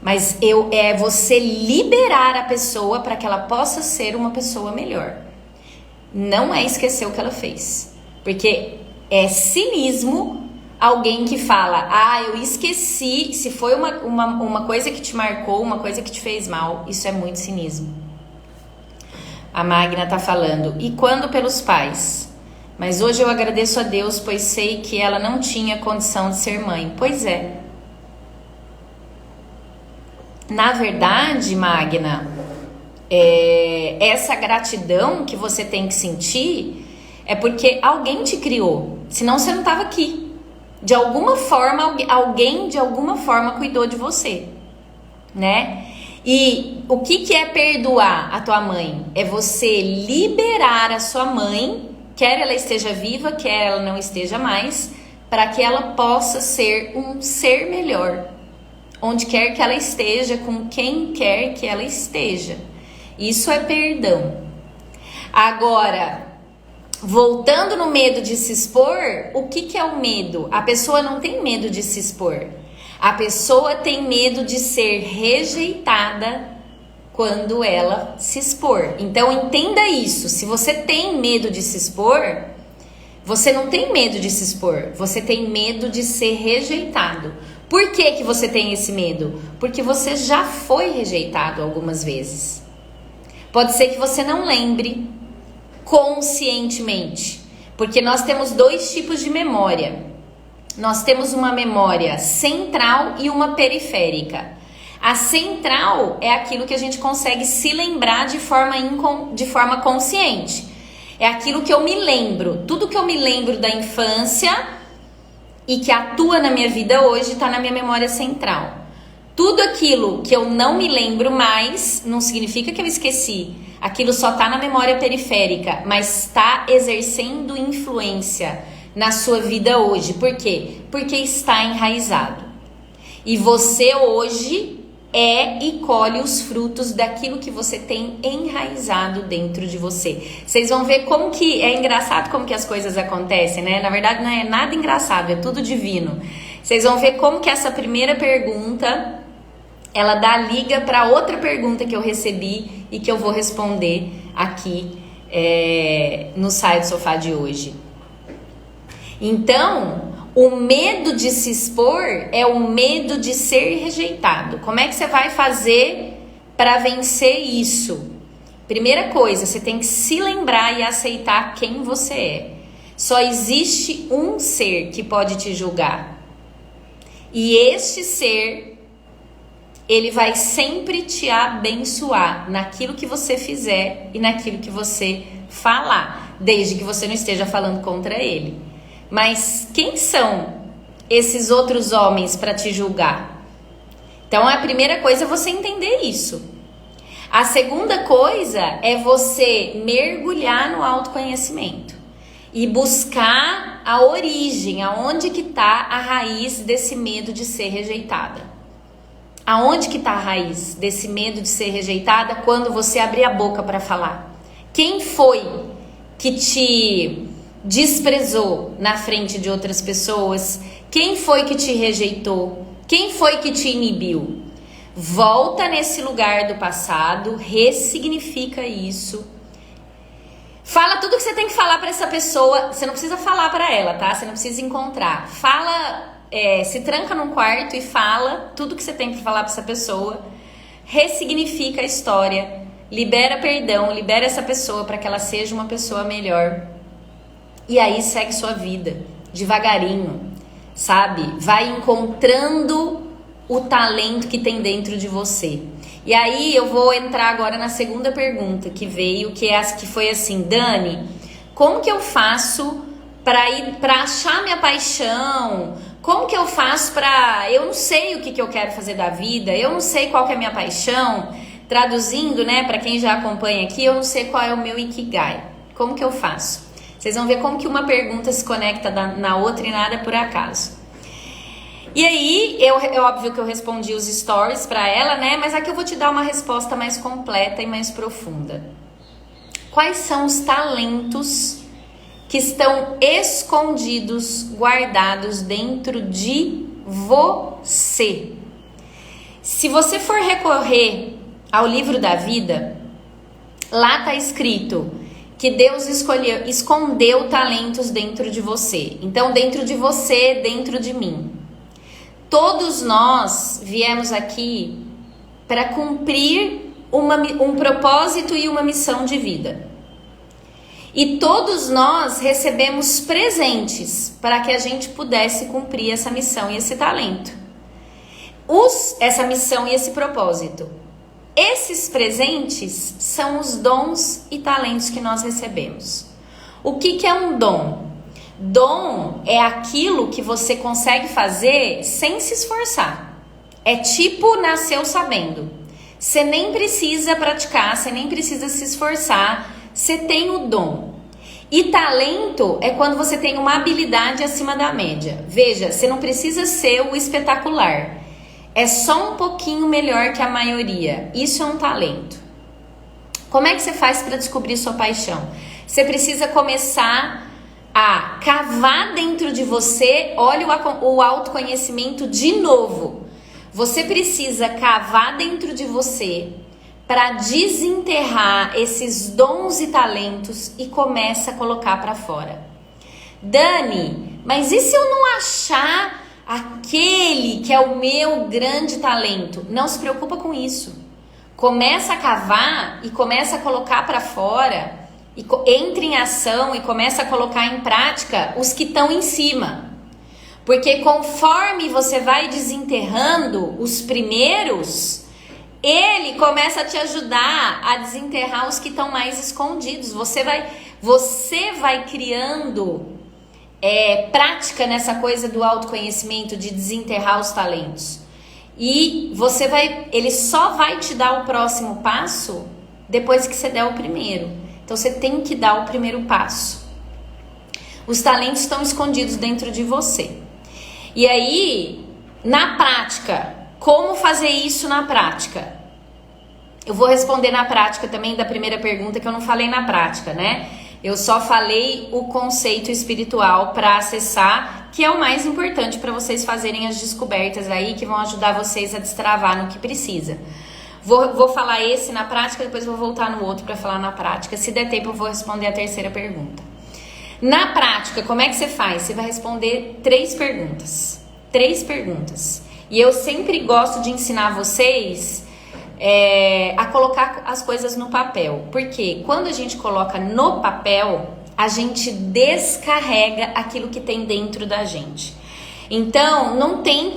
Mas é você liberar a pessoa para que ela possa ser uma pessoa melhor. Não é esquecer o que ela fez. Porque é cinismo alguém que fala: ah, eu esqueci. Se foi uma coisa que te marcou, uma coisa que te fez mal, isso é muito cinismo. A Magna tá falando: e quando pelos pais? Mas hoje eu agradeço a Deus, pois sei que ela não tinha condição de ser mãe. Pois é. Na verdade, Magna, essa gratidão que você tem que sentir é porque alguém te criou. Senão você não estava aqui. De alguma forma, alguém de alguma forma cuidou de você, né? E o que é perdoar a tua mãe? É você liberar a sua mãe, quer ela esteja viva, quer ela não esteja mais, para que ela possa ser um ser melhor. Onde quer que ela esteja, com quem quer que ela esteja. Isso é perdão. Agora, voltando no medo de se expor, o que é o medo? A pessoa não tem medo de se expor. A pessoa tem medo de ser rejeitada quando ela se expor. Então entenda isso. Se você tem medo de se expor, você não tem medo de se expor. Você tem medo de ser rejeitado. Por que você tem esse medo? Porque você já foi rejeitado algumas vezes. Pode ser que você não lembre conscientemente, porque nós temos 2 tipos de memória. Nós temos uma memória central e uma periférica. A central é aquilo que a gente consegue se lembrar de forma consciente. É aquilo que eu me lembro. Tudo que eu me lembro da infância e que atua na minha vida hoje está na minha memória central. Tudo aquilo que eu não me lembro mais, não significa que eu esqueci. Aquilo só está na memória periférica, mas está exercendo influência na sua vida hoje. Por quê? Porque está enraizado. E você hoje e colhe os frutos daquilo que você tem enraizado dentro de você. Vocês vão ver como que é engraçado como que as coisas acontecem, né? Na verdade não é nada engraçado, é tudo divino. Vocês vão ver como que essa primeira pergunta, ela dá liga para outra pergunta que eu recebi e que eu vou responder aqui no Sai do Sofá de hoje. Então, o medo de se expor é o medo de ser rejeitado. Como é que você vai fazer para vencer isso? Primeira coisa, você tem que se lembrar e aceitar quem você é. Só existe um ser que pode te julgar. E este ser, ele vai sempre te abençoar naquilo que você fizer e naquilo que você falar. desde que você não esteja falando contra ele. Mas quem são esses outros homens para te julgar? Então a primeira coisa é você entender isso. A segunda coisa é você mergulhar no autoconhecimento e buscar a origem, aonde que está a raiz desse medo de ser rejeitada. Aonde que está a raiz desse medo de ser rejeitada quando você abrir a boca para falar? Quem foi que te desprezou na frente de outras pessoas? Quem foi que te rejeitou? Quem foi que te inibiu? Volta nesse lugar do passado, ressignifica isso. Fala tudo que você tem que falar para essa pessoa. Você não precisa falar para ela, tá? Você não precisa encontrar. Fala, se tranca num quarto e fala tudo que você tem para falar para essa pessoa. Ressignifica a história. Libera perdão, libera essa pessoa para que ela seja uma pessoa melhor. E aí segue sua vida, devagarinho, sabe? Vai encontrando o talento que tem dentro de você. E aí eu vou entrar agora na segunda pergunta que veio, que foi assim: Dani, como que eu faço para achar minha paixão? Como que eu faço eu não sei o que eu quero fazer da vida, eu não sei qual que é a minha paixão. Traduzindo, né, para quem já acompanha aqui, eu não sei qual é o meu Ikigai. Como que eu faço? Vocês vão ver como que uma pergunta se conecta na outra e nada por acaso. E aí, é óbvio que eu respondi os stories para ela, né? Mas aqui eu vou te dar uma resposta mais completa e mais profunda. Quais são os talentos que estão escondidos, guardados dentro de você? Se você for recorrer ao livro da vida, lá tá escrito que Deus escondeu talentos dentro de você. Então, dentro de você, dentro de mim. Todos nós viemos aqui para cumprir um propósito e uma missão de vida. E todos nós recebemos presentes para que a gente pudesse cumprir essa missão e esse talento. Essa missão e esse propósito. Esses presentes são os dons e talentos que nós recebemos. O que é um dom? Dom é aquilo que você consegue fazer sem se esforçar. É tipo nasceu sabendo. Você nem precisa praticar, você nem precisa se esforçar. Você tem o dom. E talento é quando você tem uma habilidade acima da média. Veja, você não precisa ser o espetacular. É só um pouquinho melhor que a maioria. Isso é um talento. Como é que você faz para descobrir sua paixão? Você precisa começar a cavar dentro de você. Olha o autoconhecimento de novo. Você precisa cavar dentro de você para desenterrar esses dons e talentos e começa a colocar para fora. Dani, mas e se eu não achar aquele que é o meu grande talento? Não se preocupa com isso. Começa a cavar e começa a colocar para fora, e entre em ação e começa a colocar em prática os que estão em cima. Porque conforme você vai desenterrando os primeiros, ele começa a te ajudar a desenterrar os que estão mais escondidos. Você vai criando prática nessa coisa do autoconhecimento, de desenterrar os talentos. E ele só vai te dar o próximo passo depois que você der o primeiro. Então você tem que dar o primeiro passo. Os talentos estão escondidos dentro de você. E aí, na prática, como fazer isso na prática? Eu vou responder na prática também da primeira pergunta, que eu não falei na prática, né? Eu só falei o conceito espiritual para acessar, que é o mais importante para vocês fazerem as descobertas aí, que vão ajudar vocês a destravar no que precisa. Vou falar esse na prática, depois vou voltar no outro para falar na prática. Se der tempo, eu vou responder a terceira pergunta. Na prática, como é que você faz? Você vai responder 3 perguntas. 3 perguntas. E eu sempre gosto de ensinar vocês a colocar as coisas no papel. Porque quando a gente coloca no papel, a gente descarrega aquilo que tem dentro da gente. Então,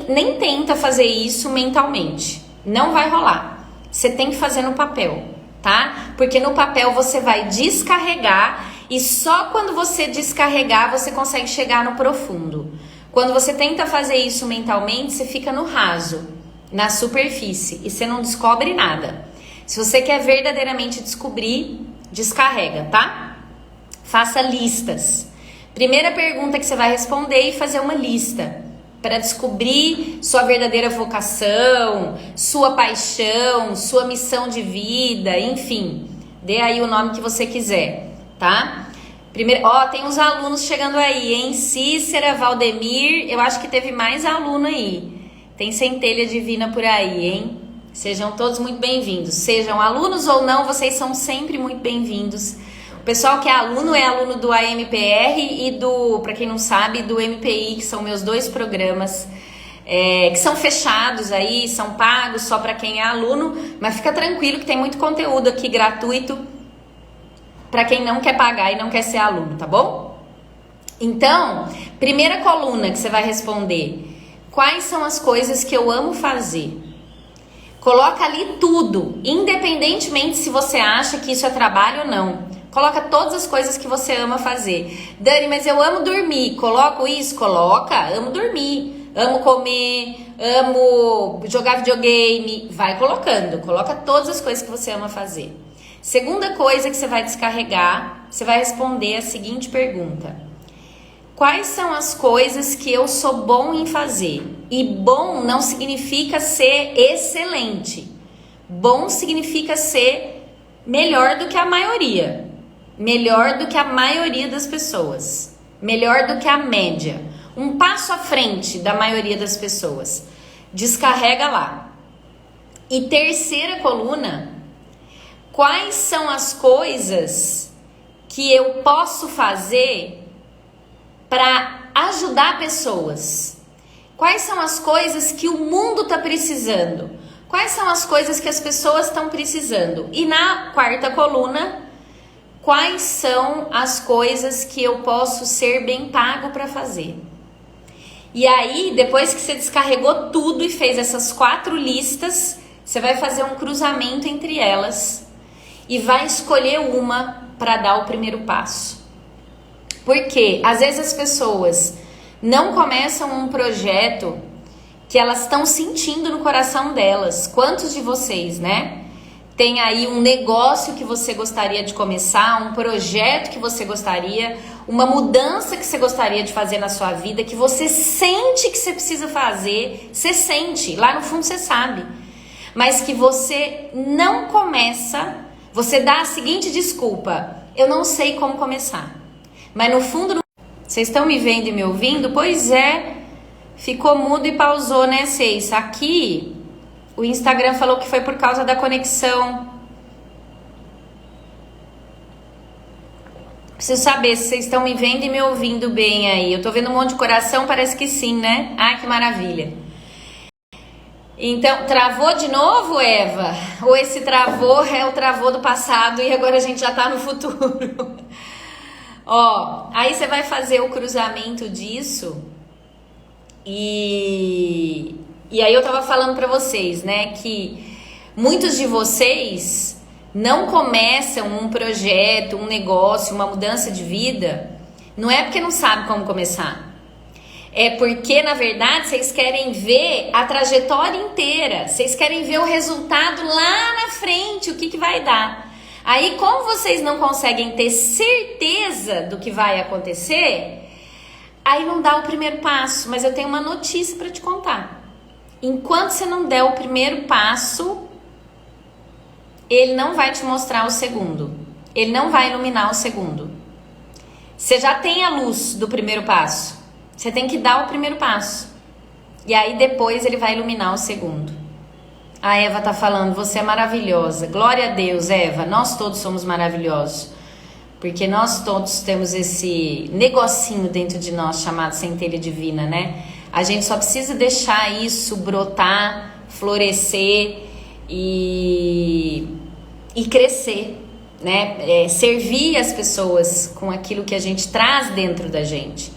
nem tenta fazer isso mentalmente. Não vai rolar. Você tem que fazer no papel, tá? Porque no papel você vai descarregar E só quando você descarregar, você consegue chegar no profundo. Quando você tenta fazer isso mentalmente, você fica no raso, na superfície, e você não descobre nada. Se você quer verdadeiramente descobrir, descarrega, tá? Faça listas. Primeira pergunta que você vai responder e fazer uma lista para descobrir sua verdadeira vocação, sua paixão, sua missão de vida, enfim. Dê aí o nome que você quiser, tá? Primeiro, tem uns alunos chegando aí, hein? Cícera, Valdemir, eu acho que teve mais aluno aí. Tem centelha divina por aí, hein? Sejam todos muito bem-vindos. Sejam alunos ou não, vocês são sempre muito bem-vindos. O pessoal que é aluno do AMPR e do, para quem não sabe, do MPI, que são meus 2 programas, que são fechados aí, são pagos só para quem é aluno, mas fica tranquilo que tem muito conteúdo aqui gratuito para quem não quer pagar e não quer ser aluno, tá bom? Então, primeira coluna que você vai responder: quais são as coisas que eu amo fazer? Coloca ali tudo, independentemente se você acha que isso é trabalho ou não. Coloca todas as coisas que você ama fazer. Dani, mas eu amo dormir. Coloco isso? Coloca. Amo dormir. Amo comer. Amo jogar videogame. Vai colocando. Coloca todas as coisas que você ama fazer. Segunda coisa que você vai descarregar, você vai responder a seguinte pergunta: quais são as coisas que eu sou bom em fazer? E bom não significa ser excelente. Bom significa ser melhor do que a maioria. Melhor do que a maioria das pessoas. Melhor do que a média. Um passo à frente da maioria das pessoas. Descarrega lá. E terceira coluna: quais são as coisas que eu posso fazer para ajudar pessoas? Quais são as coisas que o mundo está precisando? Quais são as coisas que as pessoas estão precisando? E na quarta coluna: quais são as coisas que eu posso ser bem pago para fazer? E aí, depois que você descarregou tudo e fez essas 4 listas, você vai fazer um cruzamento entre elas e vai escolher uma para dar o primeiro passo. Porque às vezes as pessoas não começam um projeto que elas estão sentindo no coração delas. Quantos de vocês, né? Tem aí um negócio que você gostaria de começar, um projeto que você gostaria, uma mudança que você gostaria de fazer na sua vida, que você sente que você precisa fazer, você sente, lá no fundo você sabe, mas que você não começa, você dá a seguinte desculpa: eu não sei como começar. Mas no fundo, vocês estão me vendo e me ouvindo? Pois é, ficou mudo e pausou, né, Ceis? Aqui o Instagram falou que foi por causa da conexão. Preciso saber se vocês estão me vendo e me ouvindo bem aí. Eu tô vendo um monte de coração, parece que sim, né? Ai, que maravilha. Então, travou de novo, Eva? Ou esse travou é o travou do passado e agora a gente já tá no futuro? Aí você vai fazer o cruzamento disso e aí eu tava falando pra vocês, né, que muitos de vocês não começam um projeto, um negócio, uma mudança de vida, não é porque não sabem como começar. É porque, na verdade, vocês querem ver a trajetória inteira. Vocês querem ver o resultado lá na frente, o que vai dar. Aí, como vocês não conseguem ter certeza do que vai acontecer, aí não dá o primeiro passo. Mas eu tenho uma notícia para te contar. Enquanto você não der o primeiro passo, ele não vai te mostrar o segundo. Ele não vai iluminar o segundo. Você já tem a luz do primeiro passo. Você tem que dar o primeiro passo. E aí depois ele vai iluminar o segundo. A Eva tá falando, você é maravilhosa. Glória a Deus, Eva. Nós todos somos maravilhosos. Porque nós todos temos esse negocinho dentro de nós chamado centelha divina, né? A gente só precisa deixar isso brotar, florescer e crescer, né? Servir as pessoas com aquilo que a gente traz dentro da gente.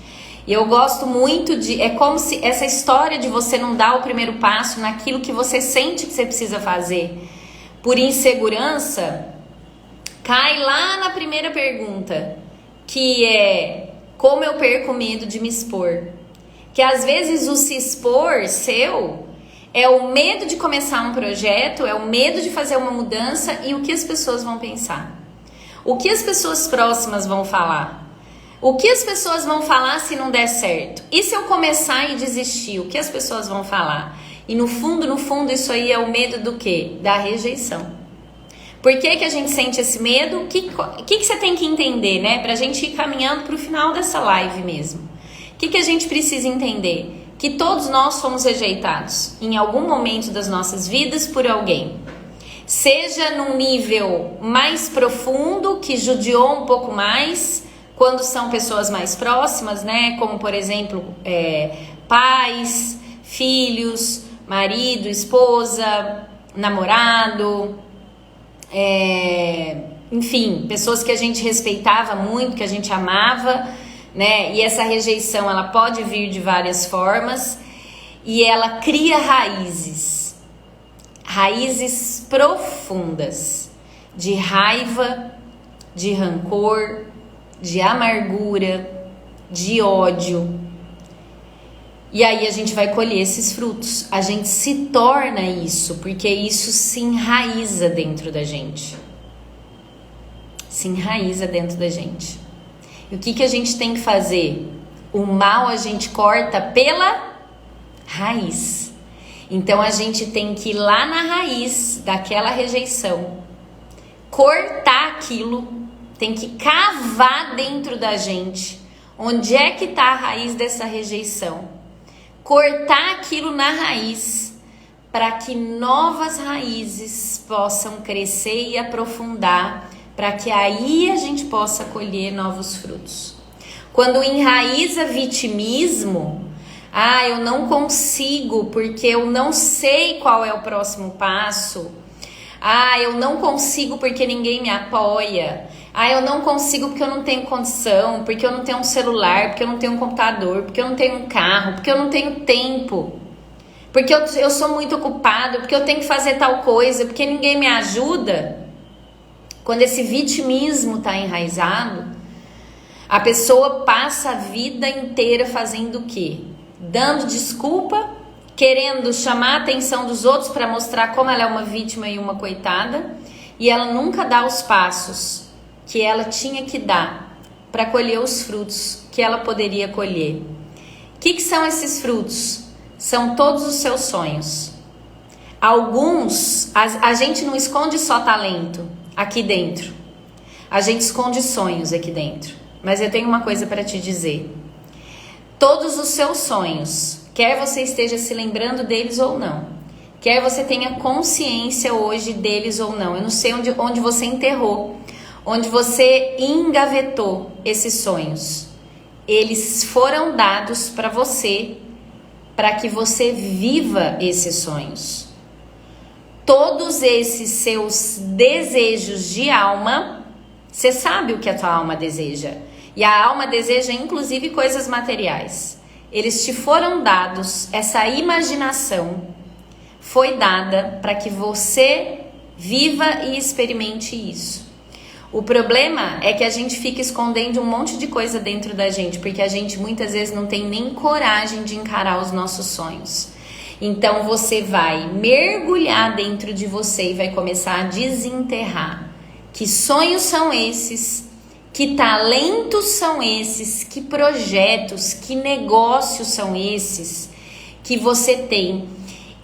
E eu gosto muito de... É como se essa história de você não dar o primeiro passo naquilo que você sente que você precisa fazer por insegurança, cai lá na primeira pergunta. que é como eu perco o medo de me expor. Que às vezes o se expor seu é o medo de começar um projeto, é o medo de fazer uma mudança e o que as pessoas vão pensar. O que as pessoas próximas vão falar. O que as pessoas vão falar se não der certo? E se eu começar e desistir? O que as pessoas vão falar? E no fundo, isso aí é o medo do quê? Da rejeição. Por que a gente sente esse medo? O que você tem que entender, né? Pra gente ir caminhando pro final dessa live mesmo. O que a gente precisa entender? Que todos nós fomos rejeitados em algum momento das nossas vidas por alguém. Seja num nível mais profundo, que judiou um pouco mais, quando são pessoas mais próximas, né? Como, por exemplo, pais, filhos, marido, esposa, namorado, enfim, pessoas que a gente respeitava muito, que a gente amava, né? E essa rejeição, ela pode vir de várias formas e ela cria raízes profundas de raiva, de rancor, de amargura, de ódio. E aí a gente vai colher esses frutos. A gente se torna isso, porque isso se enraiza dentro da gente. Se enraiza dentro da gente. E o que a gente tem que fazer? O mal a gente corta pela raiz. Então a gente tem que ir lá na raiz daquela rejeição, cortar aquilo, tem que cavar dentro da gente. Onde é que está a raiz dessa rejeição? Cortar aquilo na raiz, para que novas raízes possam crescer e aprofundar, para que aí a gente possa colher novos frutos. Quando enraiza vitimismo, eu não consigo porque eu não sei qual é o próximo passo. Eu não consigo porque ninguém me apoia. Eu não consigo porque eu não tenho condição, porque eu não tenho um celular, porque eu não tenho um computador, porque eu não tenho um carro, porque eu não tenho tempo, porque eu sou muito ocupado, porque eu tenho que fazer tal coisa, porque ninguém me ajuda. Quando esse vitimismo está enraizado, a pessoa passa a vida inteira fazendo o quê? Dando desculpa, querendo chamar a atenção dos outros para mostrar como ela é uma vítima e uma coitada, e ela nunca dá os passos que ela tinha que dar para colher os frutos que ela poderia colher. O que são esses frutos? São todos os seus sonhos. Alguns, a gente não esconde só talento aqui dentro. A gente esconde sonhos aqui dentro. Mas eu tenho uma coisa para te dizer. Todos os seus sonhos, quer você esteja se lembrando deles ou não, quer você tenha consciência hoje deles ou não, eu não sei onde você enterrou, onde você engavetou esses sonhos. Eles foram dados para você, para que você viva esses sonhos. Todos esses seus desejos de alma, você sabe o que a tua alma deseja. E a alma deseja inclusive coisas materiais. Eles te foram dados, essa imaginação foi dada para que você viva e experimente isso. O problema é que a gente fica escondendo um monte de coisa dentro da gente, porque a gente muitas vezes não tem nem coragem de encarar os nossos sonhos. Então você vai mergulhar dentro de você e vai começar a desenterrar. Que sonhos são esses? Que talentos são esses? Que projetos, que negócios são esses que você tem?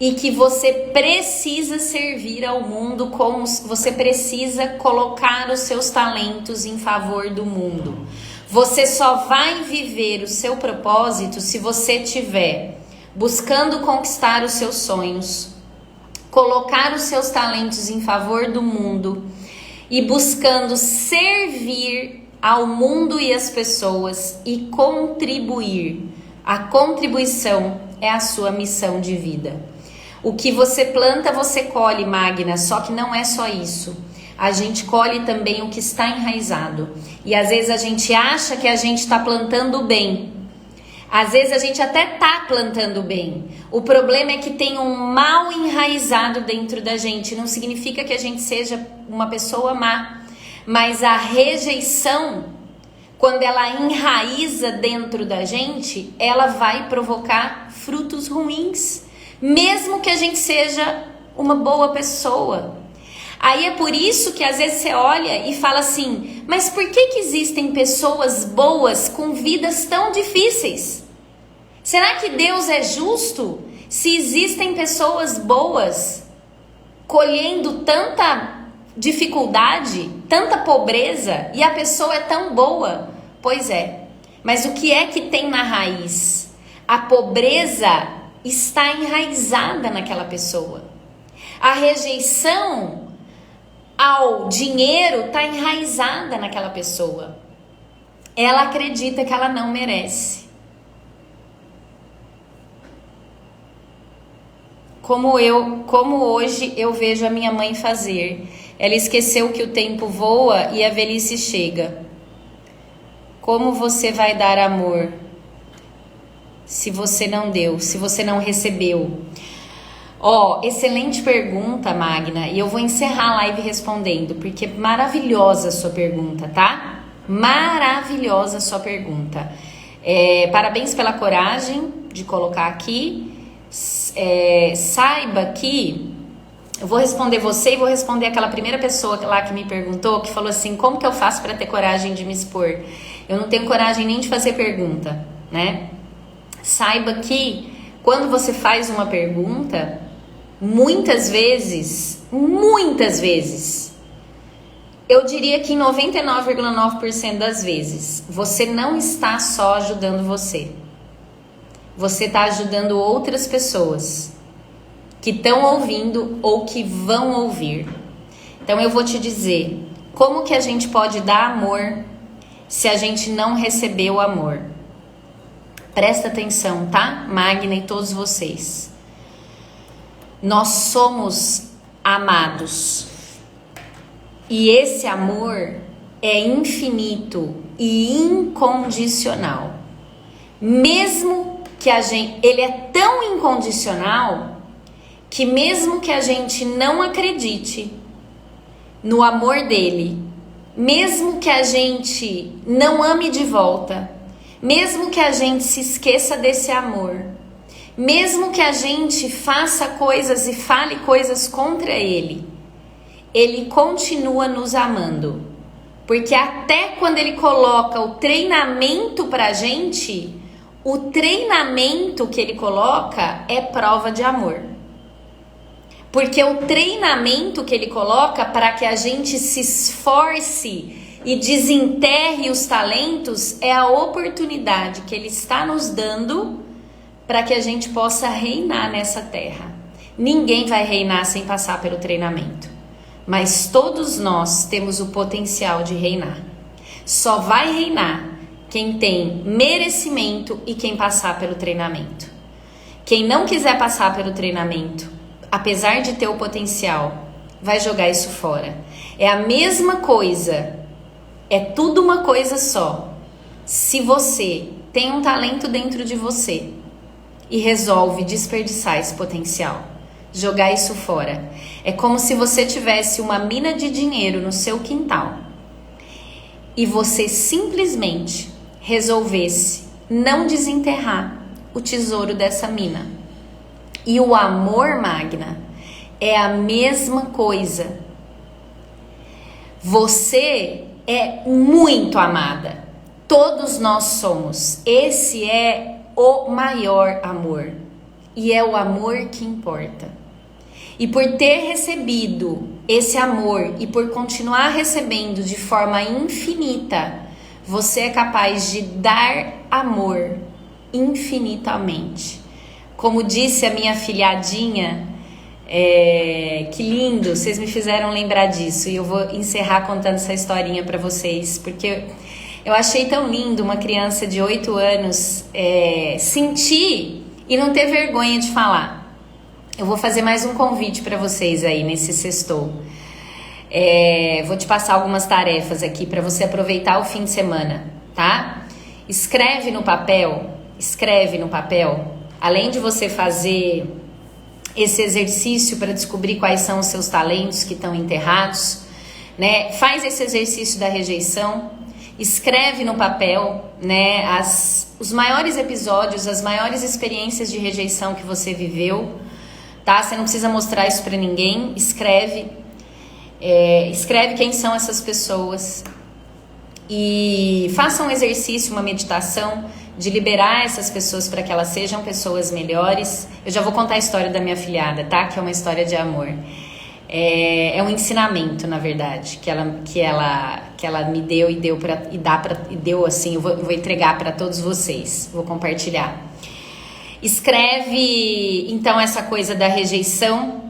E que você precisa servir ao mundo, como você precisa colocar os seus talentos em favor do mundo. Você só vai viver o seu propósito se você tiver buscando conquistar os seus sonhos, colocar os seus talentos em favor do mundo e buscando servir ao mundo e às pessoas e contribuir. A contribuição é a sua missão de vida. O que você planta, você colhe, Magna, só que não é só isso. A gente colhe também o que está enraizado. E às vezes a gente acha que a gente está plantando bem. Às vezes a gente até está plantando bem. O problema é que tem um mal enraizado dentro da gente. Não significa que a gente seja uma pessoa má. Mas a rejeição, quando ela enraiza dentro da gente, ela vai provocar frutos ruins, mesmo que a gente seja uma boa pessoa. Aí é por isso que às vezes você olha e fala assim, mas por que existem pessoas boas com vidas tão difíceis? Será que Deus é justo se existem pessoas boas colhendo tanta dificuldade, tanta pobreza, e a pessoa é tão boa? Pois é, mas o que é que tem na raiz? A pobreza está enraizada naquela pessoa. A rejeição ao dinheiro está enraizada naquela pessoa. Ela acredita que ela não merece. Como hoje eu vejo a minha mãe fazer. Ela esqueceu que o tempo voa e a velhice chega. Como você vai dar amor se você não deu, se você não recebeu? Excelente pergunta, Magna. E eu vou encerrar a live respondendo, porque maravilhosa a sua pergunta, tá? Maravilhosa a sua pergunta. Parabéns pela coragem de colocar aqui. Saiba que eu vou responder você e vou responder aquela primeira pessoa lá que me perguntou, que falou assim, como que eu faço para ter coragem de me expor? Eu não tenho coragem nem de fazer pergunta, né? Saiba que quando você faz uma pergunta, muitas vezes, eu diria que em 99,9% das vezes, você não está só ajudando você. Você está ajudando outras pessoas que estão ouvindo ou que vão ouvir. Então eu vou te dizer, como que a gente pode dar amor se a gente não recebeu amor? Presta atenção, tá? Magna e todos vocês. Nós somos amados. E esse amor é infinito e incondicional. Mesmo que ele é tão incondicional que mesmo que a gente não acredite no amor dele, mesmo que a gente não ame de volta, mesmo que a gente se esqueça desse amor, mesmo que a gente faça coisas e fale coisas contra ele, ele continua nos amando. Porque até quando ele coloca o treinamento pra gente, o treinamento que ele coloca é prova de amor. Porque o treinamento que ele coloca para que a gente se esforce e desenterre os talentos é a oportunidade que ele está nos dando para que a gente possa reinar nessa terra. Ninguém vai reinar sem passar pelo treinamento, mas todos nós temos o potencial de reinar. Só vai reinar quem tem merecimento e quem passar pelo treinamento. Quem não quiser passar pelo treinamento, apesar de ter o potencial, vai jogar isso fora. É a mesma coisa, é tudo uma coisa só. Se você tem um talento dentro de você e resolve desperdiçar esse potencial, jogar isso fora, é como se você tivesse uma mina de dinheiro no seu quintal e você simplesmente resolvesse não desenterrar o tesouro dessa mina. E o amor, Magna, é a mesma coisa. Você é muito amada. Todos nós somos. Esse é o maior amor. E é o amor que importa. E por ter recebido esse amor e por continuar recebendo de forma infinita, você é capaz de dar amor infinitamente. Como disse a minha filhadinha, que lindo, vocês me fizeram lembrar disso. E eu vou encerrar contando essa historinha para vocês, porque eu achei tão lindo uma criança de 8 anos sentir e não ter vergonha de falar. Eu vou fazer mais um convite para vocês aí nesse sextou. Vou te passar algumas tarefas aqui para você aproveitar o fim de semana, tá? Escreve no papel, além de você fazer esse exercício para descobrir quais são os seus talentos que estão enterrados, né? Faz esse exercício da rejeição, escreve no papel, né, os maiores episódios, as maiores experiências de rejeição que você viveu, tá? Você não precisa mostrar isso pra ninguém, escreve quem são essas pessoas e faça um exercício, uma meditação de liberar essas pessoas para que elas sejam pessoas melhores. Eu já vou contar a história da minha afilhada, tá? Que é uma história de amor. É um ensinamento, na verdade, que ela me deu e deu assim, eu vou entregar para todos vocês, vou compartilhar. Escreve então essa coisa da rejeição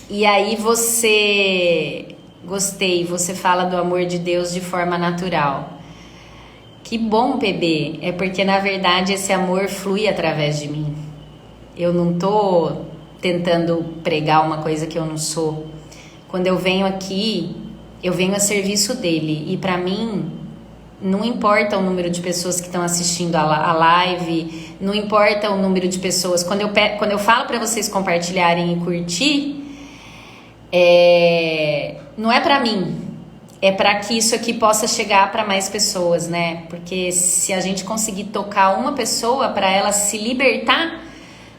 e aí você fala do amor de Deus de forma natural. Que bom, bebê, é porque na verdade esse amor flui através de mim. Eu não tô tentando pregar uma coisa que eu não sou. Quando eu venho aqui, eu venho a serviço dele. E pra mim, não importa o número de pessoas que estão assistindo a live, não importa o número de pessoas. Quando eu falo pra vocês compartilharem e curtir, não é pra mim. É para que isso aqui possa chegar para mais pessoas, né? Porque se a gente conseguir tocar uma pessoa para ela se libertar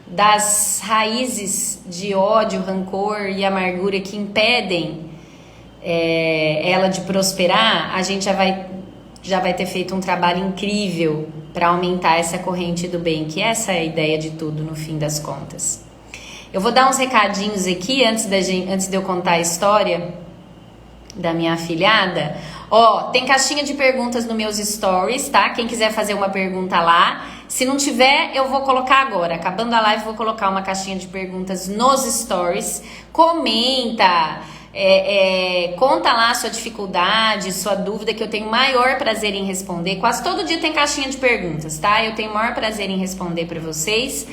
das raízes de ódio, rancor e amargura que impedem ela de prosperar, a gente já vai ter feito um trabalho incrível para aumentar essa corrente do bem, que essa é a ideia de tudo no fim das contas. Eu vou dar uns recadinhos aqui antes de eu contar a história da minha afilhada. Tem caixinha de perguntas nos meus stories, tá? Quem quiser fazer uma pergunta lá. Se não tiver, eu vou colocar agora. Acabando a live, vou colocar uma caixinha de perguntas nos stories. Comenta, conta lá a sua dificuldade, sua dúvida, que eu tenho maior prazer em responder. Quase todo dia tem caixinha de perguntas, tá? Eu tenho maior prazer em responder para vocês.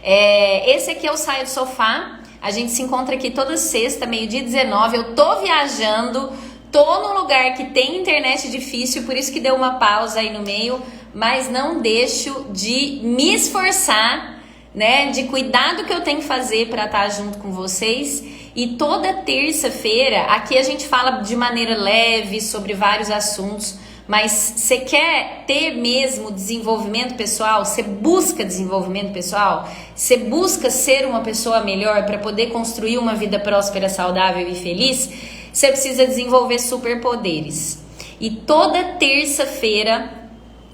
Esse aqui é o Saia do Sofá. A gente se encontra aqui toda sexta, meio-dia 19. Eu tô viajando, tô num lugar que tem internet difícil, por isso que deu uma pausa aí no meio, mas não deixo de me esforçar, né? De cuidar do que eu tenho que fazer para estar junto com vocês. E toda terça-feira, aqui a gente fala de maneira leve sobre vários assuntos. Mas você quer ter mesmo desenvolvimento pessoal? Você busca desenvolvimento pessoal? Você busca ser uma pessoa melhor para poder construir uma vida próspera, saudável e feliz? Você precisa desenvolver superpoderes. E toda terça-feira,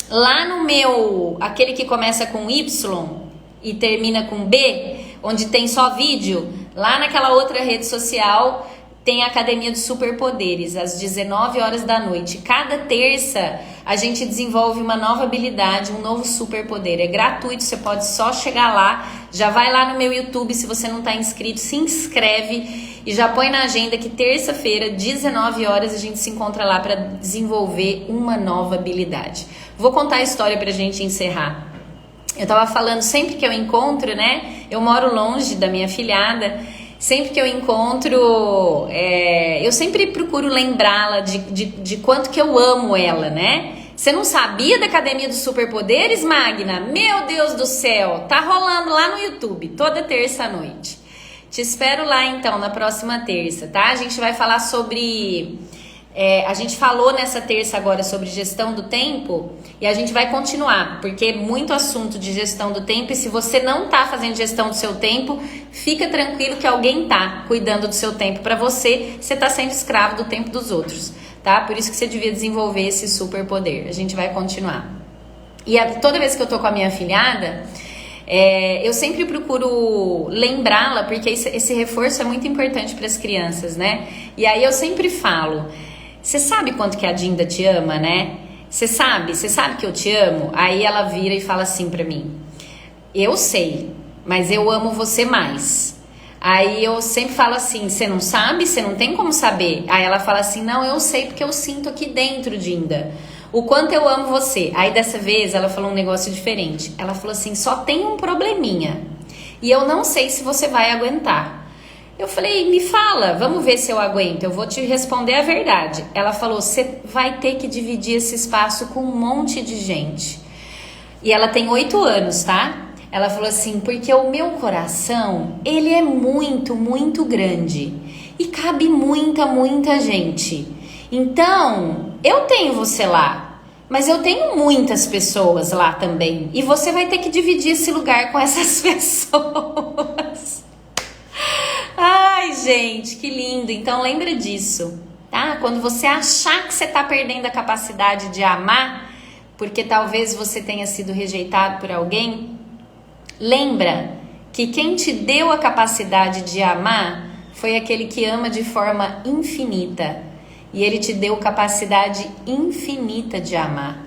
lá no meu, aquele que começa com Y e termina com B, onde tem só vídeo, lá naquela outra rede social, tem a Academia dos Superpoderes, às 19 horas da noite. Cada terça a gente desenvolve uma nova habilidade, um novo superpoder. É gratuito, você pode só chegar lá. Já vai lá no meu YouTube, se você não está inscrito, se inscreve e já põe na agenda que terça-feira, 19 horas, a gente se encontra lá para desenvolver uma nova habilidade. Vou contar a história para a gente encerrar. Eu tava falando, sempre que eu encontro, né? Eu moro longe da minha afilhada. Sempre que eu encontro, eu sempre procuro lembrá-la de quanto que eu amo ela, né? Você não sabia da Academia dos Superpoderes, Magna? Meu Deus do céu, tá rolando lá no YouTube, toda terça-noite. Te espero lá, então, na próxima terça, tá? A gente vai falar sobre... a gente falou nessa terça agora sobre gestão do tempo e a gente vai continuar, porque é muito assunto de gestão do tempo e se você não tá fazendo gestão do seu tempo, fica tranquilo que alguém tá cuidando do seu tempo para você, você tá sendo escravo do tempo dos outros, tá? Por isso que você devia desenvolver esse superpoder. A gente vai continuar. E toda vez que eu tô com a minha afilhada, eu sempre procuro lembrá-la, porque esse reforço é muito importante para as crianças, né? E aí eu sempre falo... Você sabe quanto que a Dinda te ama, né? Você sabe que eu te amo? Aí ela vira e fala assim pra mim: eu sei, mas eu amo você mais. Aí eu sempre falo assim: você não sabe? Você não tem como saber. Aí ela fala assim: não, eu sei porque eu sinto aqui dentro, Dinda, o quanto eu amo você. Aí dessa vez ela falou um negócio diferente. Ela falou assim: só tem um probleminha e eu não sei se você vai aguentar. Eu falei: me fala, vamos ver se eu aguento, eu vou te responder a verdade. Ela falou: você vai ter que dividir esse espaço com um monte de gente. E ela tem 8 anos, tá? Ela falou assim: porque o meu coração, ele é muito, muito grande e cabe muita, muita gente. Então, eu tenho você lá, mas eu tenho muitas pessoas lá também. E você vai ter que dividir esse lugar com essas pessoas. Ai, gente, que lindo. Então lembra disso, tá? Quando você achar que você tá perdendo a capacidade de amar, porque talvez você tenha sido rejeitado por alguém, lembra que quem te deu a capacidade de amar foi aquele que ama de forma infinita. E ele te deu capacidade infinita de amar.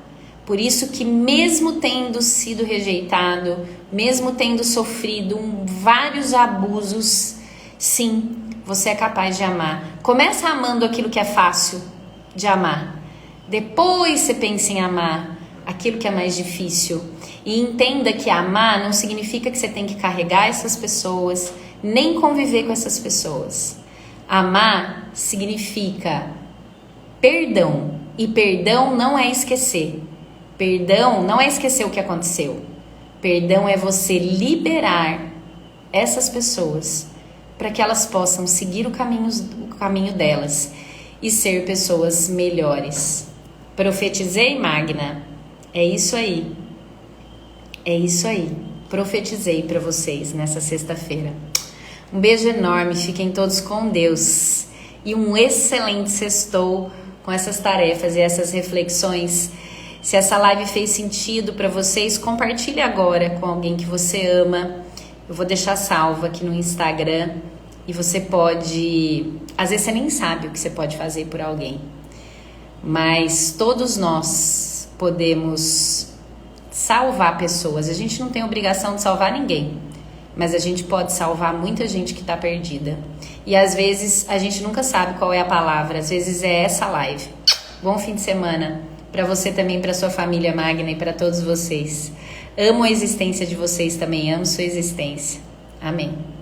Por isso que mesmo tendo sido rejeitado, mesmo tendo sofrido vários abusos, sim, você é capaz de amar. Começa amando aquilo que é fácil de amar. Depois você pensa em amar aquilo que é mais difícil. E entenda que amar não significa que você tem que carregar essas pessoas, nem conviver com essas pessoas. Amar significa perdão. E perdão não é esquecer. Perdão não é esquecer o que aconteceu. Perdão é você liberar essas pessoas para que elas possam seguir o caminho delas e ser pessoas melhores. Profetizei, Magna? É isso aí. É isso aí. Profetizei para vocês nessa sexta-feira. Um beijo enorme. Fiquem todos com Deus. E um excelente sextou com essas tarefas e essas reflexões. Se essa live fez sentido para vocês, compartilhe agora com alguém que você ama. Eu vou deixar salvo aqui no Instagram e você pode... Às vezes você nem sabe o que você pode fazer por alguém, mas todos nós podemos salvar pessoas. A gente não tem obrigação de salvar ninguém, mas a gente pode salvar muita gente que está perdida. E às vezes a gente nunca sabe qual é a palavra, às vezes é essa live. Bom fim de semana para você também, para sua família, Magna, e para todos vocês. Amo a existência de vocês também, amo sua existência. Amém.